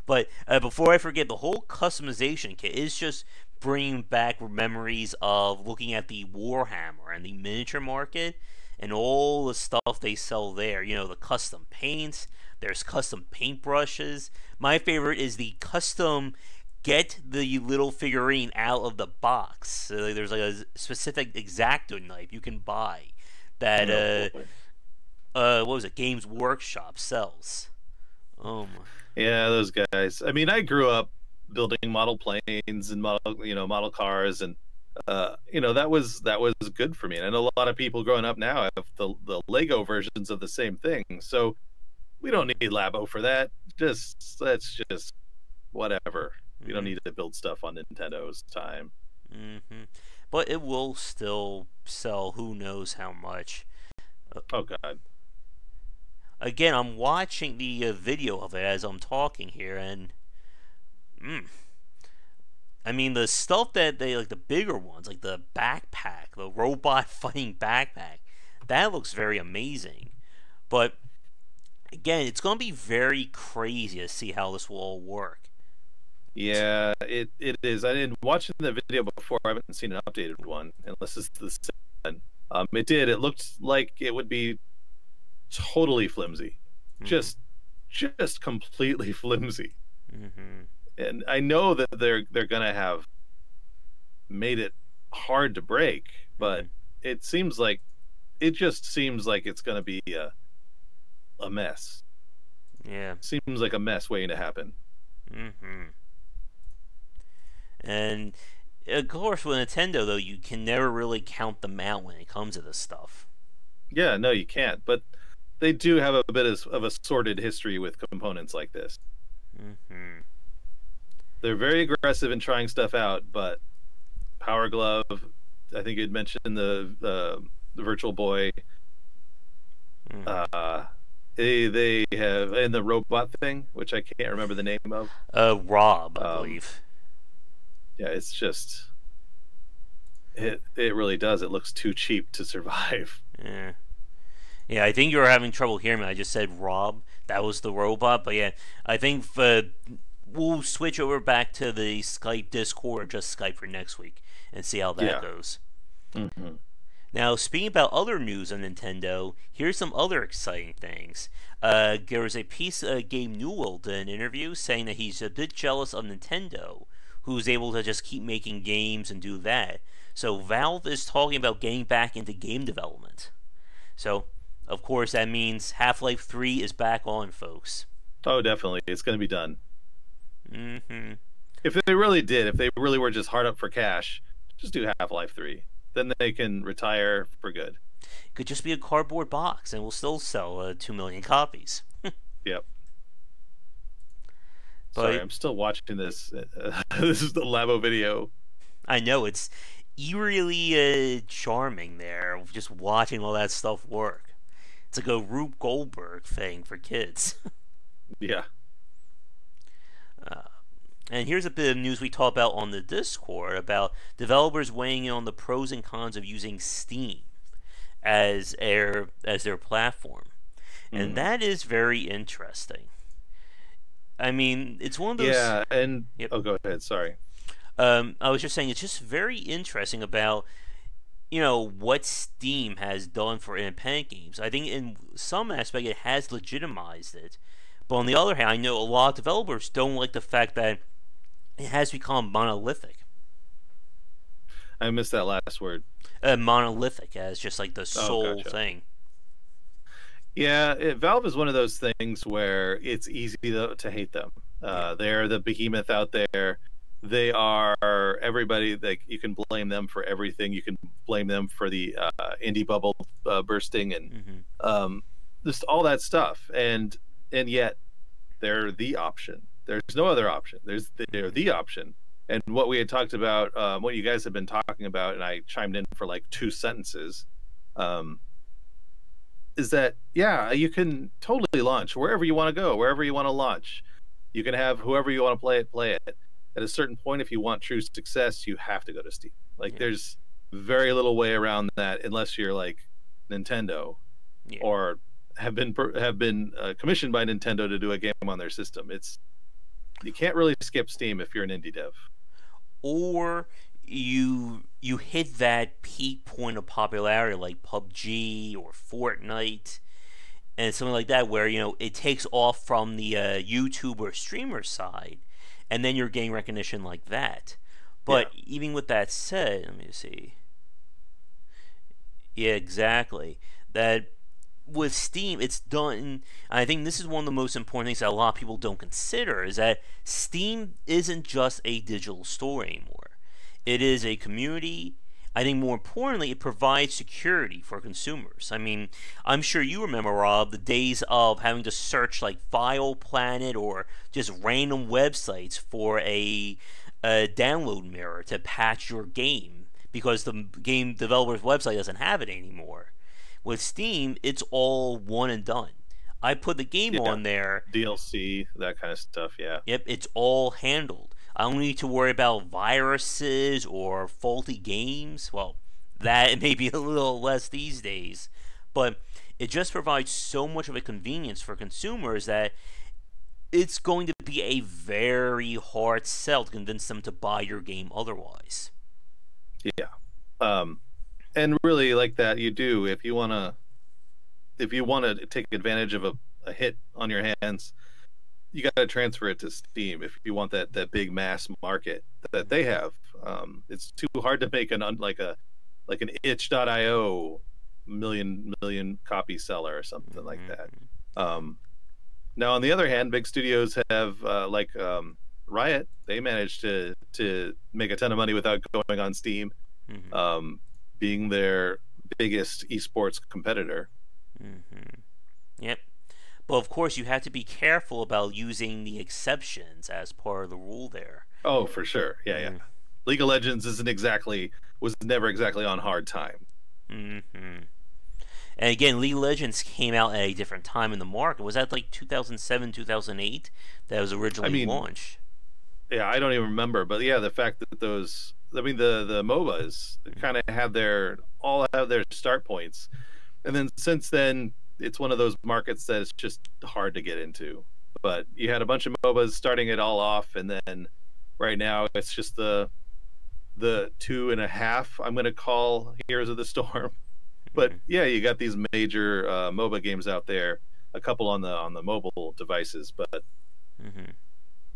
But before I forget, the whole customization kit is just bringing back memories of looking at the Warhammer and the miniature market and all the stuff they sell there. You know, the custom paints, there's custom paintbrushes. My favorite is the custom get the little figurine out of the box. So like, there's like a specific X-Acto knife you can buy that, Oh boy. what was it, Games Workshop sells. Oh my. Yeah, those guys. I mean, I grew up building model planes and model cars, and that was good for me. And I know a lot of people growing up now have the Lego versions of the same thing. So we don't need Labo for that. That's just whatever. We don't Mm-hmm. need to build stuff on Nintendo's time. Mm-hmm. But it will still sell who knows how much. Uh, Oh God. Again, I'm watching the video of it as I'm talking here, and mm, I mean the stuff that they like the bigger ones, like the backpack, the robot fighting backpack, that looks very amazing. But again, it's going to be very crazy to see how this will all work. Yeah, it is. I didn't watch the video before. I haven't seen an updated one, unless it's the same one. It did. It looked like it would be totally flimsy, Mm-hmm. just just completely flimsy. Mm-hmm. And I know that they're gonna have made it hard to break, Mm-hmm. but it seems like it just seems like it's gonna be a mess. Yeah. Seems like a mess waiting to happen. Mm-hmm. And of course, with Nintendo though, you can never really count them out when it comes to this stuff. Yeah, no, you can't. But they do have a bit of a sordid history with components like this. Mm-hmm. They're very aggressive in trying stuff out, but Power Glove, I think you'd mentioned the Virtual Boy. Mm-hmm. Uh, they have and the robot thing, which I can't remember the name of. Rob, I Um, believe. yeah, it's just it really does. It looks too cheap to survive. Yeah. Yeah, I think you were having trouble hearing me. I just said Rob. That was the robot. But yeah, I think we'll switch over back to the Skype Discord or just Skype for next week and see how that Yeah. goes. Hmm. Now, speaking about other news on Nintendo, here's some other exciting things. There was a piece of Gabe Newell did an interview saying that he's a bit jealous of Nintendo, who's able to just keep making games and do that. So Valve is talking about getting back into game development. So, of course, that means Half-Life 3 is back on, folks. Oh, definitely, it's going to be done. Mm-hmm. If they really did, if they really were just hard up for cash, just do Half-Life 3. Then they can retire for good. Could just be a cardboard box, and we'll still sell 2 million copies. Yep. Sorry, But I'm still watching this. This is the Labo video. I know it's eerily charming there, just watching all that stuff work. It's like a Rube Goldberg thing for kids. Yeah. uh, And here's a bit of news we talked about on the Discord about developers weighing in on the pros and cons of using Steam as their platform, and Hmm. that is very interesting. I mean, it's one of those. Yeah, and Yep. oh, go ahead. Sorry. I was just saying it's just very interesting about what Steam has done for independent games. I think in some aspect it has legitimized it, but on the other hand, I know a lot of developers don't like the fact that it has become monolithic. I missed that last word. Monolithic as just like the Oh, sole gotcha. thing. Yeah, Valve is one of those things where it's easy to hate them. Yeah. They're the behemoth out there. They are everybody. Like you can blame them for everything. You can blame them for the indie bubble bursting and Hmm. um, just all that stuff. And yet they're the option. There's no other option. They're Hmm. the option. And what we had talked about, what you guys have been talking about, and I chimed in for like 2 sentences. Um, is that yeah, you can totally launch wherever you want to go, wherever you want to launch. You can have whoever you want to play it. At a certain point, if you want true success, you have to go to Steam. Like Yeah. there's very little way around that unless you're like Nintendo Yeah. or have been commissioned by Nintendo to do a game on their system. It's you can't really skip Steam if you're an indie dev. Or you hit that peak point of popularity like PUBG or Fortnite and something like that where it takes off from the YouTube or streamer side, and then you're getting recognition like that. Yeah, But even with that said, let me see. Yeah, exactly. That with Steam, it's done. I think this is one of the most important things that a lot of people don't consider is that Steam isn't just a digital store anymore. It is a community. I think more importantly, it provides security for consumers. I mean, I'm sure you remember, Rob, the days of having to search like File Planet or just random websites for a download mirror to patch your game because the game developer's website doesn't have it anymore. With Steam, it's all one and done. I put the game yeah. on there. DLC, that kind of stuff. Yeah, Yep, it's all handled. I don't need to worry about viruses or faulty games. Well, that may be a little less these days, but it just provides so much of a convenience for consumers that it's going to be a very hard sell to convince them to buy your game otherwise. yeah. Um, and really like that you do if you want to take advantage of a hit on your hands, you got to transfer it to Steam if you want that big mass market that they have. It's too hard to make like an itch.io million copy seller or something like that. Mm-hmm. Um, Now on the other hand, big studios have Riot. They managed to make a ton of money without going on Steam, Mm-hmm. um, being their biggest esports competitor. Mm-hmm. Yep. But of course, you have to be careful about using the exceptions as part of the rule there. Oh, for sure. Yeah, yeah. Mm-hmm. League of Legends was never exactly on hard time. Mm-hmm. And again, League of Legends came out at a different time in the market. Was that like 2007, 2008 that was I originally mean, launched? yeah, I don't even remember, but yeah, the fact that those, I mean, the MOBAs kind of had their all have their start points, and then since then, it's one of those markets that it's just hard to get into. But you had a bunch of MOBAs starting it all off, and then right now it's just the two and a half I'm going to call Heroes of the Storm. But Mm-hmm. yeah, you got these major MOBA games out there, a couple on the mobile devices, but Mm-hmm.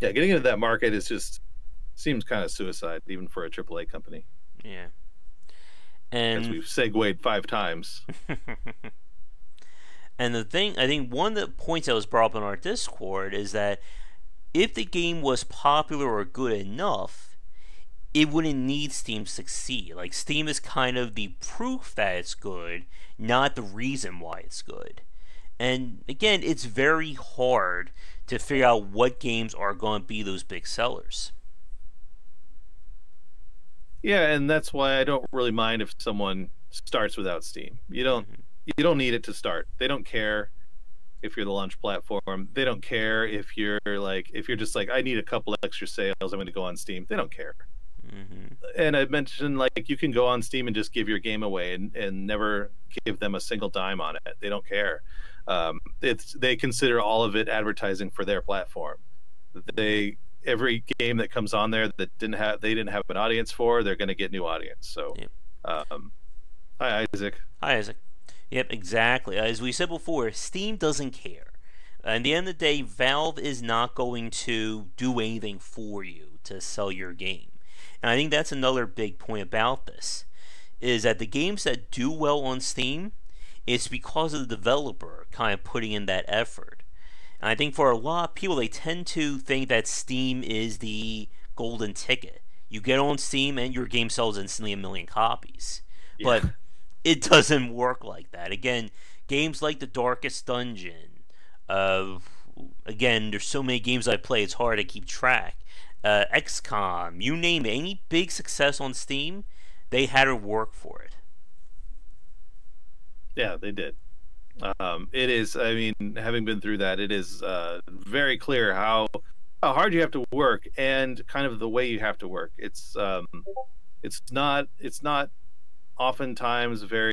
yeah, getting into that market is just seems kind of suicide, even for a AAA company, Yeah. as And we've segued 5 times. and the thing, I think one of the points that was brought up in our Discord is that if the game was popular or good enough, it wouldn't need Steam to succeed. Like Steam is kind of the proof that it's good, not the reason why it's good. And again, it's very hard to figure out what games are going to be those big sellers. Yeah, and that's why I don't really mind if someone starts without Steam. Mm-hmm. You don't need it to start. They don't care. if you're the launch platform. They don't care if you're like if you're just like I need a couple extra sales, I'm going to go on Steam. They don't care. Mm-hmm. And I mentioned like you can go on Steam and just give your game away and never give them a single dime on it. They don't care. It's they consider all of it advertising for their platform. Yeah. They every game that comes on there that they didn't have an audience for, they're going to get new audience. So, Yep. um, hi Isaac. Hi, Isaac. Yep, exactly. As we said before, Steam doesn't care. At the end of the day, Valve is not going to do anything for you to sell your game. And I think that's another big point about this, is that the games that do well on Steam, it's because of the developer kind of putting in that effort. And I think for a lot of people, they tend to think that Steam is the golden ticket. You get on Steam and your game sells instantly 1 million copies. Yeah, But it doesn't work like that. Again, games like The Darkest Dungeon, uh, again, there's so many games I play, it's hard to keep track. XCOM, you name it, any big success on Steam, they had to work for it. yeah, they did. It is. I mean, having been through that, it is very clear how hard you have to work and kind of the way you have to work. It's not oftentimes very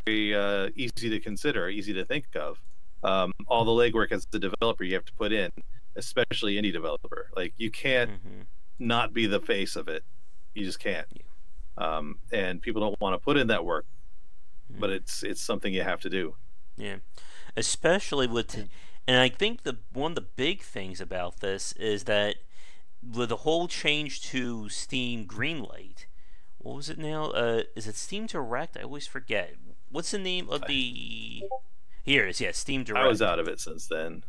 easy to consider, easy to think of. All the legwork as the developer you have to put in, especially indie developer. Like you can't Mm-hmm. not be the face of it. You just can't. Yeah. And people don't want to put in that work, but Mm-hmm. it's something you have to do. Yeah. Especially with, and I think the one of the big things about this is that with the whole change to Steam Greenlight, what was it now? Is it Steam Direct? I always forget. What's the name of the? Here it is. Yeah, Steam I was Direct. out of it since then.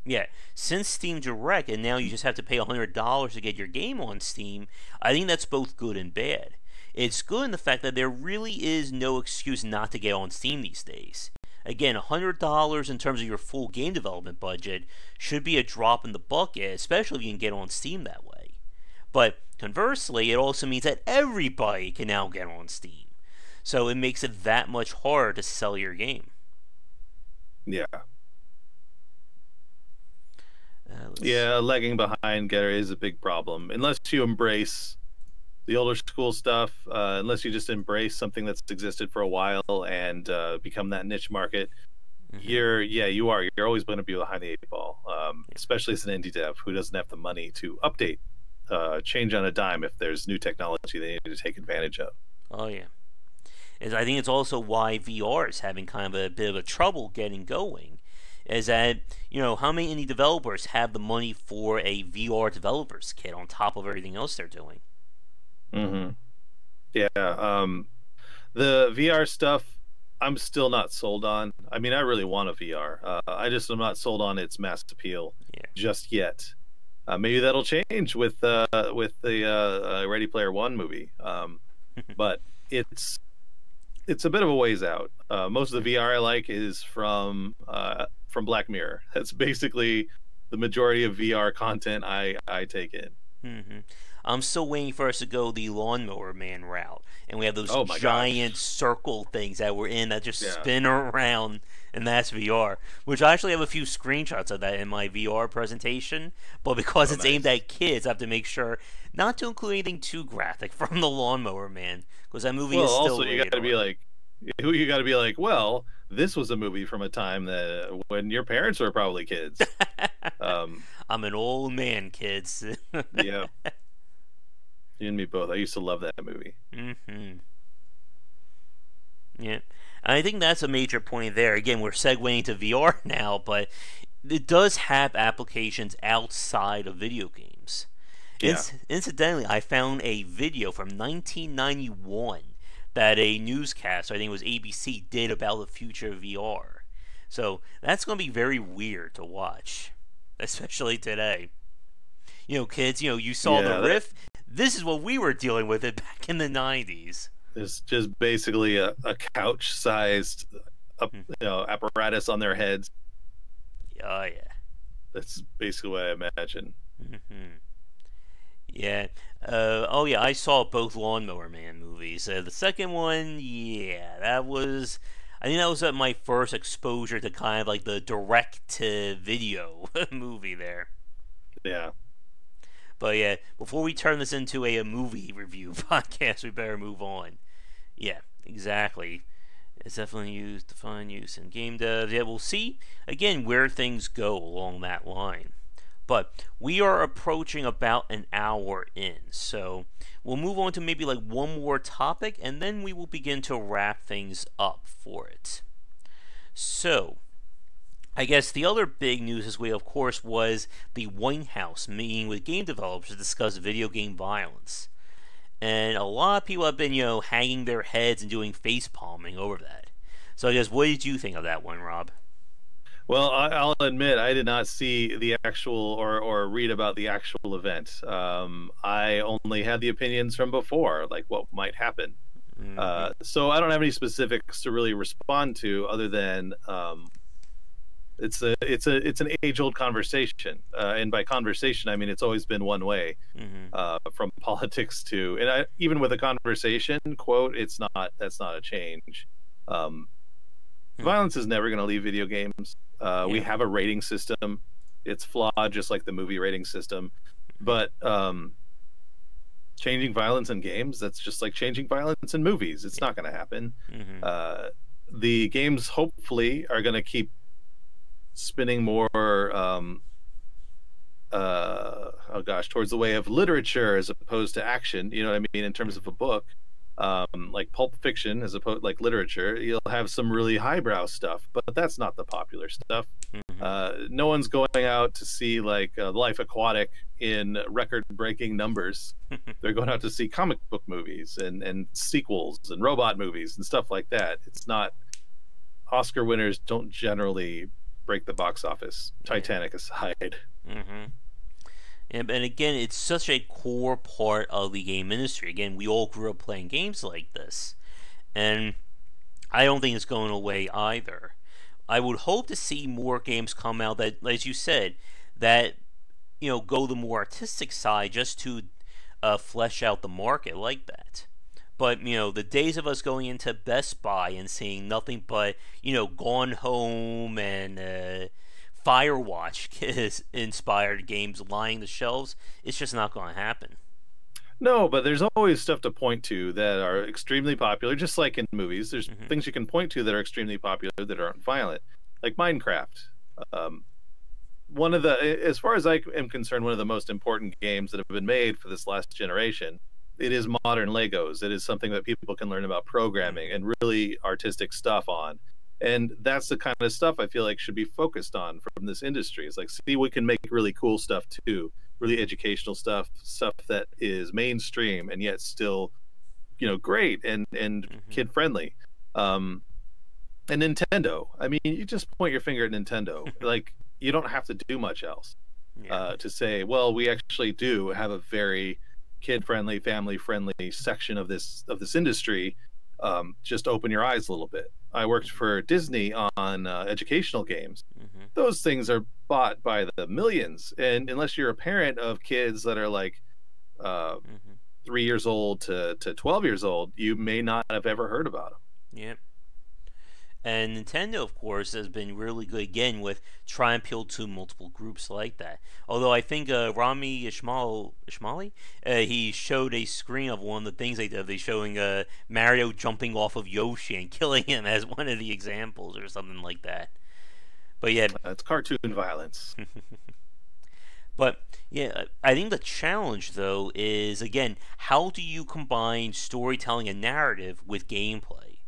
Yeah, since Steam Direct, and now you just have to pay $100 to get your game on Steam. I think that's both good and bad. It's good in the fact that there really is no excuse not to get on Steam these days. Again, $100 in terms of your full game development budget should be a drop in the bucket, especially if you can get on Steam that way. But conversely, it also means that everybody can now get on Steam. So it makes it that much harder to sell your game. Yeah. Let's. Yeah, lagging behind Getter is a big problem. Unless you embrace the older school stuff, unless you just embrace something that's existed for a while and become that niche market, Mm-hmm. you are. You're always going to be behind the eight ball, Yeah. especially as an indie dev who doesn't have the money to update, change on a dime if there's new technology they need to take advantage of. Oh yeah. I think it's also why VR is having kind of a bit of a trouble getting going. Is that how many indie developers have the money for a VR developers kit on top of everything else they're doing? Hmm. Yeah. The VR stuff, I'm still not sold on. I mean, I really want a VR. I just am not sold on its mass appeal Yeah. just yet. Maybe that'll change with the Ready Player One movie. But it's a bit of a ways out. Most of the VR I like is from Black Mirror. That's basically the majority of VR content I take in. Mm-hmm. I'm still waiting for us to go the Lawnmower Man route, and we have those Oh my giant gosh. circle things that we're in that just Yeah. spin around, and that's VR. Which I actually have a few screenshots of that in my VR presentation, but because Oh, it's aimed nice. at kids, I have to make sure not to include anything too graphic from the Lawnmower Man, because that movie Well, is also still you got rated to be R. like, you got to be like, well, this was a movie from a time that when your parents were probably kids. Um, I'm an old man, kids. yeah, you and me both. I used to love that movie. Mm-hmm. Yeah. I think that's a major point there. Again, we're segueing to VR now, but it does have applications outside of video games. Yeah, Incidentally, I found a video from 1991 that a newscast, I think it was ABC, did about the future of VR. So that's going to be very weird to watch, especially today. Kids, you saw the yeah. That Rift. This is what we were dealing with it back in the 90s. is just basically a couch-sized, apparatus on their heads. Oh, yeah. That's basically what I imagine. Hmm. Yeah. Oh, yeah. I saw both Lawnmower Man movies. The second one, yeah, that was. I think that was my first exposure to kind of like the direct to video movie there. Yeah. But yeah, before we turn this into a movie review podcast, we better move on. Yeah, exactly. It's definitely used, defined use in game dev. Yeah, we'll see again where things go along that line. But we are approaching about an hour in, so we'll move on to maybe like one more topic, and then we will begin to wrap things up for it. So, I guess the other big news this week, of course, was the White House meeting with game developers to discuss video game violence. And a lot of people have been, hanging their heads and doing face palming over that. So I guess, what did you think of that one, Rob? Well, I'll admit I did not see the actual or read about the actual event. I only had the opinions from before, like what might happen. Mm-hmm. So I don't have any specifics to really respond to, other than it's an age old conversation, and by conversation I mean it's always been one way, Mm-hmm. from politics to, and even with a conversation quote, that's not a change. Um, Mm-hmm. Violence is never going to leave video games. We Yeah. have a rating system. It's flawed, just like the movie rating system. But changing violence in games, that's just like changing violence in movies. It's not going to happen. Mm-hmm. Uh, the games hopefully are going to keep spinning more, oh gosh, towards the way of literature as opposed to action. You know what I mean? In terms of a book, like pulp fiction as opposed like literature, you'll have some really highbrow stuff, but that's not the popular stuff. Mm-hmm. No one's going out to see like Life Aquatic in record-breaking numbers. They're going out to see comic book movies and sequels and robot movies and stuff like that. It's not, Oscar winners don't generally break the box office, Yeah. Titanic aside. Mm-hmm. And again, it's such a core part of the game industry. Again, we all grew up playing games like this, and I don't think it's going away either. I would hope to see more games come out that, as you said, that go the more artistic side, just to flesh out the market like that. But the days of us going into Best Buy and seeing nothing but Gone Home and Firewatch inspired games lining the shelves, it's just not going to happen. No, but there's always stuff to point to that are extremely popular, just like in movies. There's Mm-hmm. things you can point to that are extremely popular that aren't violent, like Minecraft. Um, One of the, as far as I am concerned, one of the most important games that have been made for this last generation. It is modern Legos. It is something that people can learn about programming and really artistic stuff on. And that's the kind of stuff I feel like should be focused on from this industry. It's like, see, we can make really cool stuff too, really educational stuff, stuff that is mainstream and yet still, great and Mm-hmm. kid friendly. Um, and Nintendo. I mean, you just point your finger at Nintendo. Like, you don't have to do much else Yeah. to say, well, we actually do have a very kid-friendly, family-friendly section of this industry. Just open your eyes a little bit. I worked for Disney on educational games. Mm-hmm. Those things are bought by the millions, and unless you're a parent of kids that are like uh, Mm-hmm. 3 years old to 12 years old, you may not have ever heard about them. Yep. And Nintendo, of course, has been really good again with trying to appeal to multiple groups like that. Although I think Rami Ishmaeli, he showed a screen of one of the things they did. They showing Mario jumping off of Yoshi and killing him as one of the examples or something like that. But yeah, It's cartoon violence. but yeah, I think the challenge though is again, how do you combine storytelling and narrative with gameplay?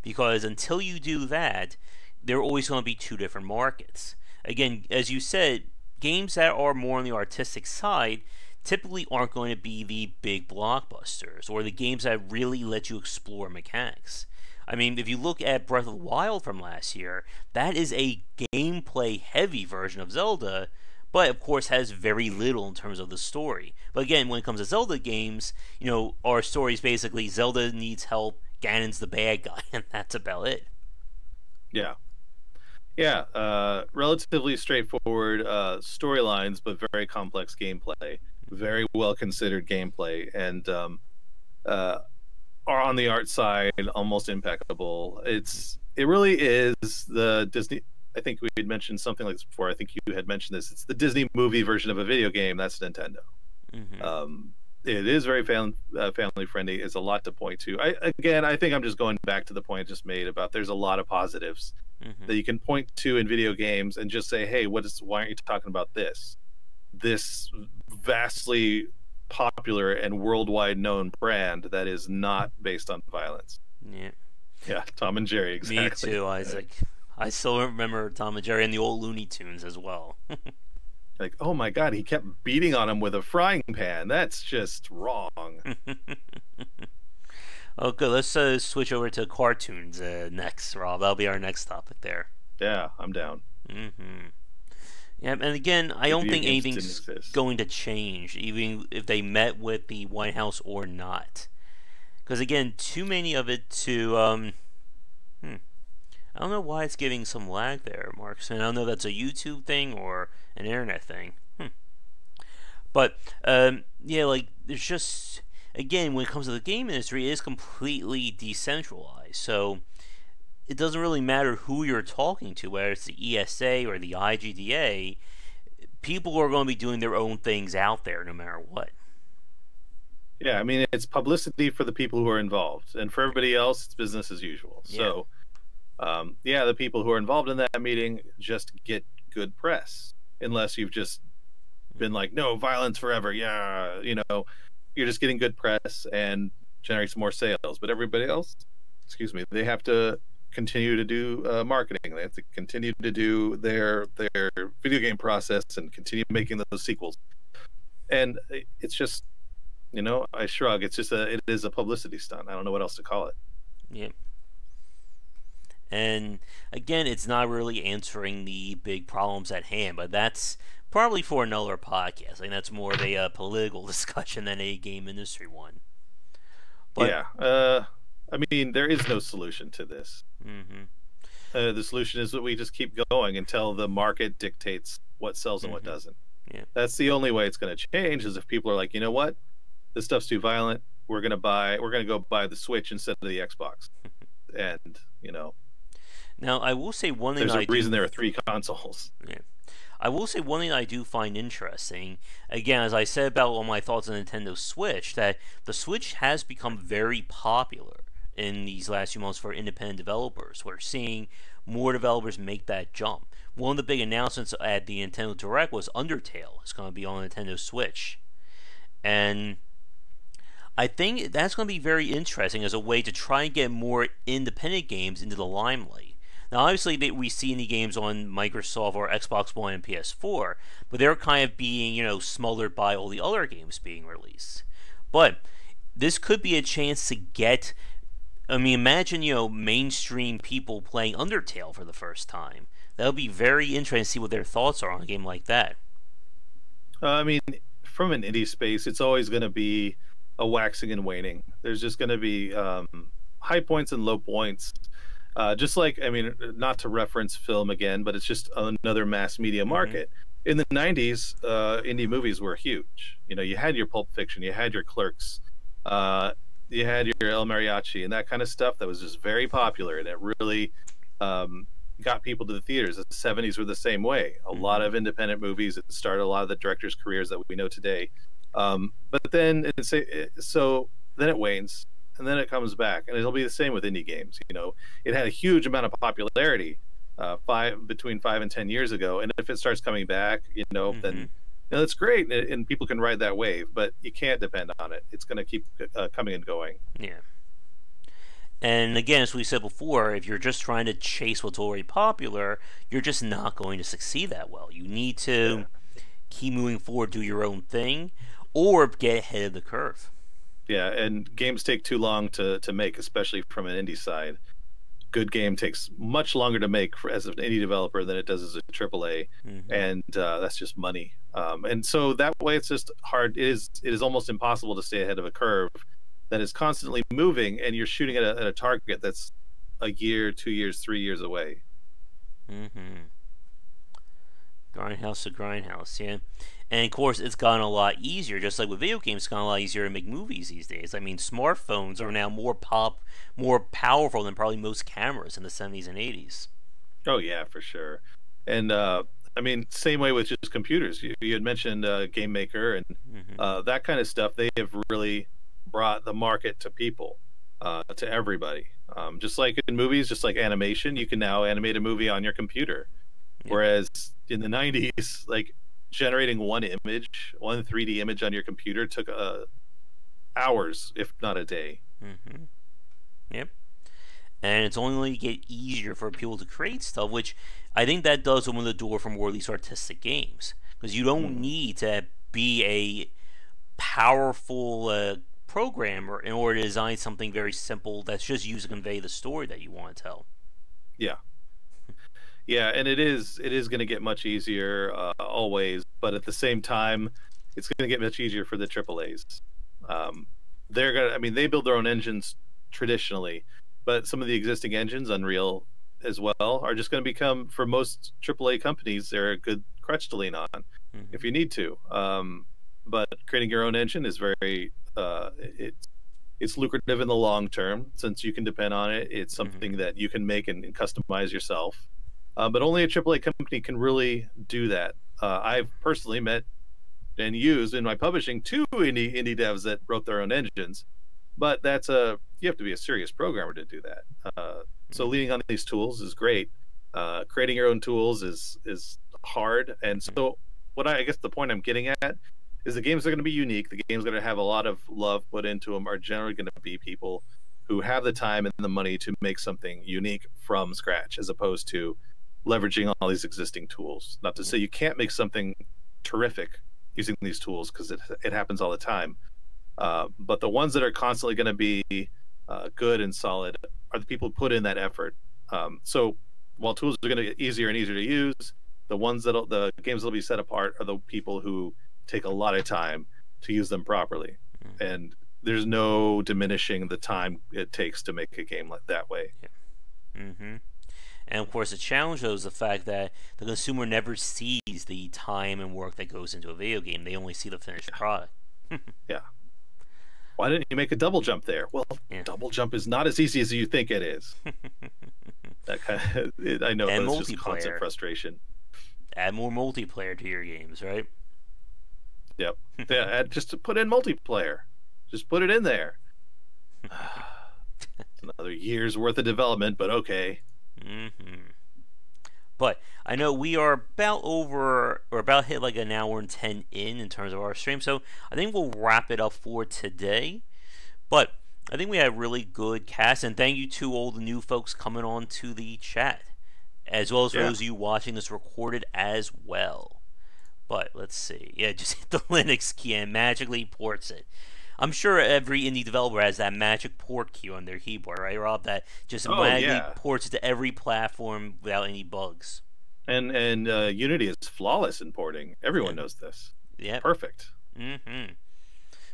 Because until you do that, there are always going to be two different markets. Again, as you said, games that are more on the artistic side typically aren't going to be the big blockbusters or the games that really let you explore mechanics. I mean, if you look at Breath of the Wild from last year, that is a gameplay heavy version of Zelda, but of course has very little in terms of the story. But again, when it comes to Zelda games, our story is basically Zelda needs help, Ganon's the bad guy, and that's about it. Yeah. Yeah, relatively straightforward storylines, but very complex gameplay. Very well considered gameplay, and are on the art side almost impeccable. It's it really is the Disney. I think we had mentioned something like this before. I think you had mentioned this. It's the Disney movie version of a video game. That's Nintendo. Hmm. Um, it is very family friendly. It's a lot to point to. I think I'm just going back to the point I just made about there's a lot of positives Hmm. that you can point to in video games and just say, hey, why aren't you talking about this vastly popular and worldwide known brand that is not based on violence? Yeah. Yeah, Tom and Jerry, Me exactly. too, Isaac. I still remember Tom and Jerry and the old Looney Tunes as well. Like, oh my god, he kept beating on him with a frying pan. That's just wrong. Okay, let's switch over to cartoons next, Rob. That'll be our next topic there. Yeah, I'm down. Hmm. Yeah, and again, I don't Video think games didn't anything's exist. going to change, even if they met with the White House or not. Because again, too many of it to hmm, I don't know why it's giving some lag there, Marks. And I don't know if that's a YouTube thing or an internet thing. But yeah, like there's just again when it comes to the game industry, it is completely decentralized. So it doesn't really matter who you're talking to, whether it's the ESA or the IGDA. People are going to be doing their own things out there, no matter what. Yeah, I mean, it's publicity for the people who are involved, and for everybody else, it's business as usual. Yeah. So, yeah, the people who are involved in that meeting just get good press, unless you've just been like, no, violence forever. Yeah, you're just getting good press and generates more sales. But everybody else, excuse me, they have to continue to do marketing. They have to continue to do their video game process and continue making those sequels. And it's just, I shrug. It is a publicity stunt. I don't know what else to call it. Yeah. And again, it's not really answering the big problems at hand, but that's probably for another podcast. I think that's more of a political discussion than a game industry one. But Yeah. I mean, there is no solution to this. hmm The solution is that we just keep going until the market dictates what sells and what hmm doesn't. yeah. That's the only way it's going to change. Is if people are like, you know what, this stuff's too violent. We're gonna go buy the Switch instead of the Xbox. And Now, I will say one thing there's a I reason do. there are three consoles. Yeah. I will say one thing I do find interesting, again, as I said about all my thoughts on Nintendo Switch, that the Switch has become very popular in these last few months for independent developers. We're seeing more developers make that jump. One of the big announcements at the Nintendo Direct was Undertale is going to be on Nintendo Switch. And I think that's going to be very interesting as a way to try and get more independent games into the limelight. Now, obviously, we see any games on Microsoft or Xbox One and PS4, but they're kind of being, smothered by all the other games being released. But this could be a chance to get. I mean, imagine, mainstream people playing Undertale for the first time. That would be very interesting to see what their thoughts are on a game like that. I mean, from an indie space, it's always going to be a waxing and waning. There's just going to be high points and low points. Just like, I mean, not to reference film again, but it's just another mass media Hmm. market. In the 90s, indie movies were huge. You had your Pulp Fiction, you had your Clerks, uh, you had your El Mariachi, and that kind of stuff that was just very popular, and it really um, got people to the theaters. The 70s were the same way. A lot Hmm. of independent movies. It started a lot of the directors' careers that we know today. But then then it wanes, and then it comes back, and it'll be the same with indie games. It had a huge amount of popularity between 5 and 10 years ago, and if it starts coming back, Hmm. then that's great, and people can ride that wave. But you can't depend on it. It's going to keep coming and going. Yeah. And again, as we said before, if you're just trying to chase what's already popular, you're just not going to succeed that well. You need Yeah, to keep moving forward, do your own thing, or get ahead of the curve. yeah, and games take too long to make, especially from an indie side. Good game takes much longer to make as an indie developer than it does as a AAA, Hmm. and that's just money. And so that way, it's just hard. It is almost impossible to stay ahead of a curve that is constantly moving, and you're shooting at a target that's a year, 2 years, 3 years away. Hmm. Grindhouse to grindhouse, yeah. And of course, it's gotten a lot easier. Just like with video games, it's gotten a lot easier to make movies these days. I mean, smartphones are now more powerful than probably most cameras in the '70s and '80s. Oh yeah, for sure. And I mean, same way with just computers. You had mentioned Game Maker and Hmm. that kind of stuff. They have really brought the market to people, to everybody. Just like in movies, just like animation, you can now animate a movie on your computer. Yep. Whereas in the '90s, like generating one image, one 3D image on your computer took hours, if not a day. Hmm. Yep. And it's only going to get easier for people to create stuff, which I think that does open the door for more of these artistic games because you don't Mm, need to be a powerful programmer in order to design something very simple that's just used to convey the story that you want to tell. yeah, yeah, and it is going to get much easier always, but at the same time, it's going to get much easier for the AAA's. Um, they're gonna, I mean, they build their own engines traditionally, but some of the existing engines, Unreal as well, are just going to become for most AAA companies, they're a good crutch to lean on if Hmm. you need to. But creating your own engine is very it's lucrative in the long term since you can depend on it. It's Hmm. something that you can make and customize yourself. But only a AAA company can really do that. I've personally met and used in my publishing two indie devs that wrote their own engines, but that's a you have to be a serious programmer to do that. So Hmm. leaning on these tools is great. Creating your own tools is hard, and so what I guess the point I'm getting at is the games are going to be unique. The games are going to have a lot of love put into them. Are generally going to be people who have the time and the money to make something unique from scratch, as opposed to leveraging all these existing tools. Not to say you can't make something terrific using these tools because it happens all the time. But the ones that are constantly going to be good and solid are the people who put in that effort. So while tools are going to get easier and easier to use, the games that'll be set apart are the people who take a lot of time to use them properly. Hmm. And there's no diminishing the time it takes to make a game like that way. Yeah. Hmm. And of course, the challenge though is the fact that the consumer never sees the time and work that goes into a video game. They only see the finished product. Yeah. Why didn't you make a double jump there? Well, Yeah. double jump is not as easy as you think it is. That kind of, I know And it's just constant multiplayer. frustration. Add more multiplayer to your games, right? Yep. Yeah, just to put in multiplayer. Just put it in there. It's another year's worth of development, but okay. Hmm. But I know we are about over or about hit like an hour and 10 in terms of our stream, so I think we'll wrap it up for today. But I think we had a really good cast, and thank you to all the new folks coming on to the chat, as well as for Yeah. those of you watching this recorded as well. But let's see. Yeah, just hit the Linux key and magically ports it. I'm sure every indie developer has that magic port key on their keyboard, right, Rob? That just Oh magically yeah. ports it to every platform without any bugs. And Unity is flawless in porting. Yeah. Everyone knows this. Yep. Perfect. Mm-hmm.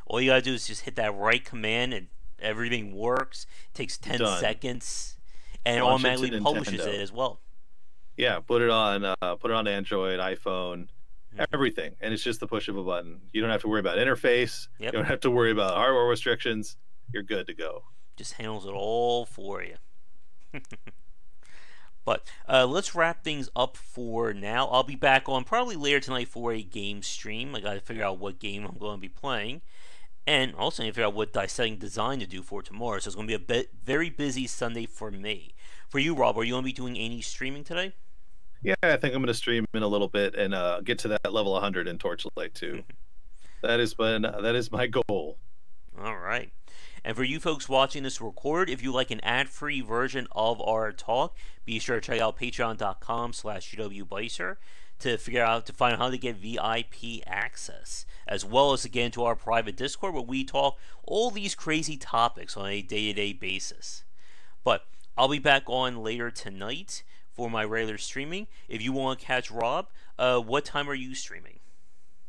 All you gotta do is just hit that right command and everything works. It takes 10 Done. seconds and it Launch it to automatically publishes it Nintendo. as well. Yeah, put it on Android, iPhone, Mm-hmm. everything. And it's just the push of a button. You don't have to worry about interface. Yep. You don't have to worry about hardware restrictions. You're good to go. Just handles it all for you. But let's wrap things up for now. I'll be back on probably later tonight for a game stream. I gotta figure out what game I'm going to be playing. And also, I need to figure out what dissecting design to do for tomorrow. So it's going to be very busy Sunday for me. For you, Rob, are you going to be doing any streaming today? Yeah, I think I'm going to stream in a little bit and get to that level 100 in Torchlight too. That is my goal. All right. And for you folks watching this record, if you like an ad-free version of our talk, be sure to check out patreon.com/GWBicer to find out how to get VIP access, as well as to get into our private Discord where we talk all these crazy topics on a day-to-day basis. But I'll be back on later tonight for my regular streaming. If you want to catch Rob, what time are you streaming?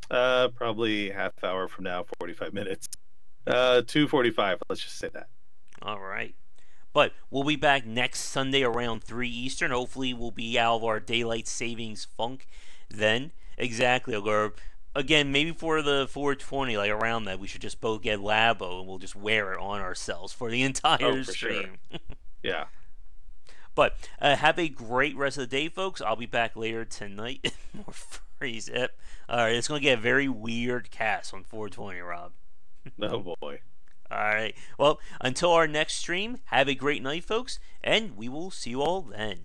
Probably half hour from now, 45 minutes. 2:45. Let's just say that. All right. But we'll be back next Sunday around 3 Eastern. Hopefully, we'll be out of our daylight savings funk then. Exactly. Or again, maybe for the 420, like around that, we should just both get Labo and we'll just wear it on ourselves for the Oh, entire for sure. stream. Yeah. But have a great rest of the day, folks. I'll be back later tonight. More phrase. Yep. All right, it's going to get a very weird cast on 420, Rob. Oh boy. All right. Well, until our next stream, have a great night, folks, and we will see you all then.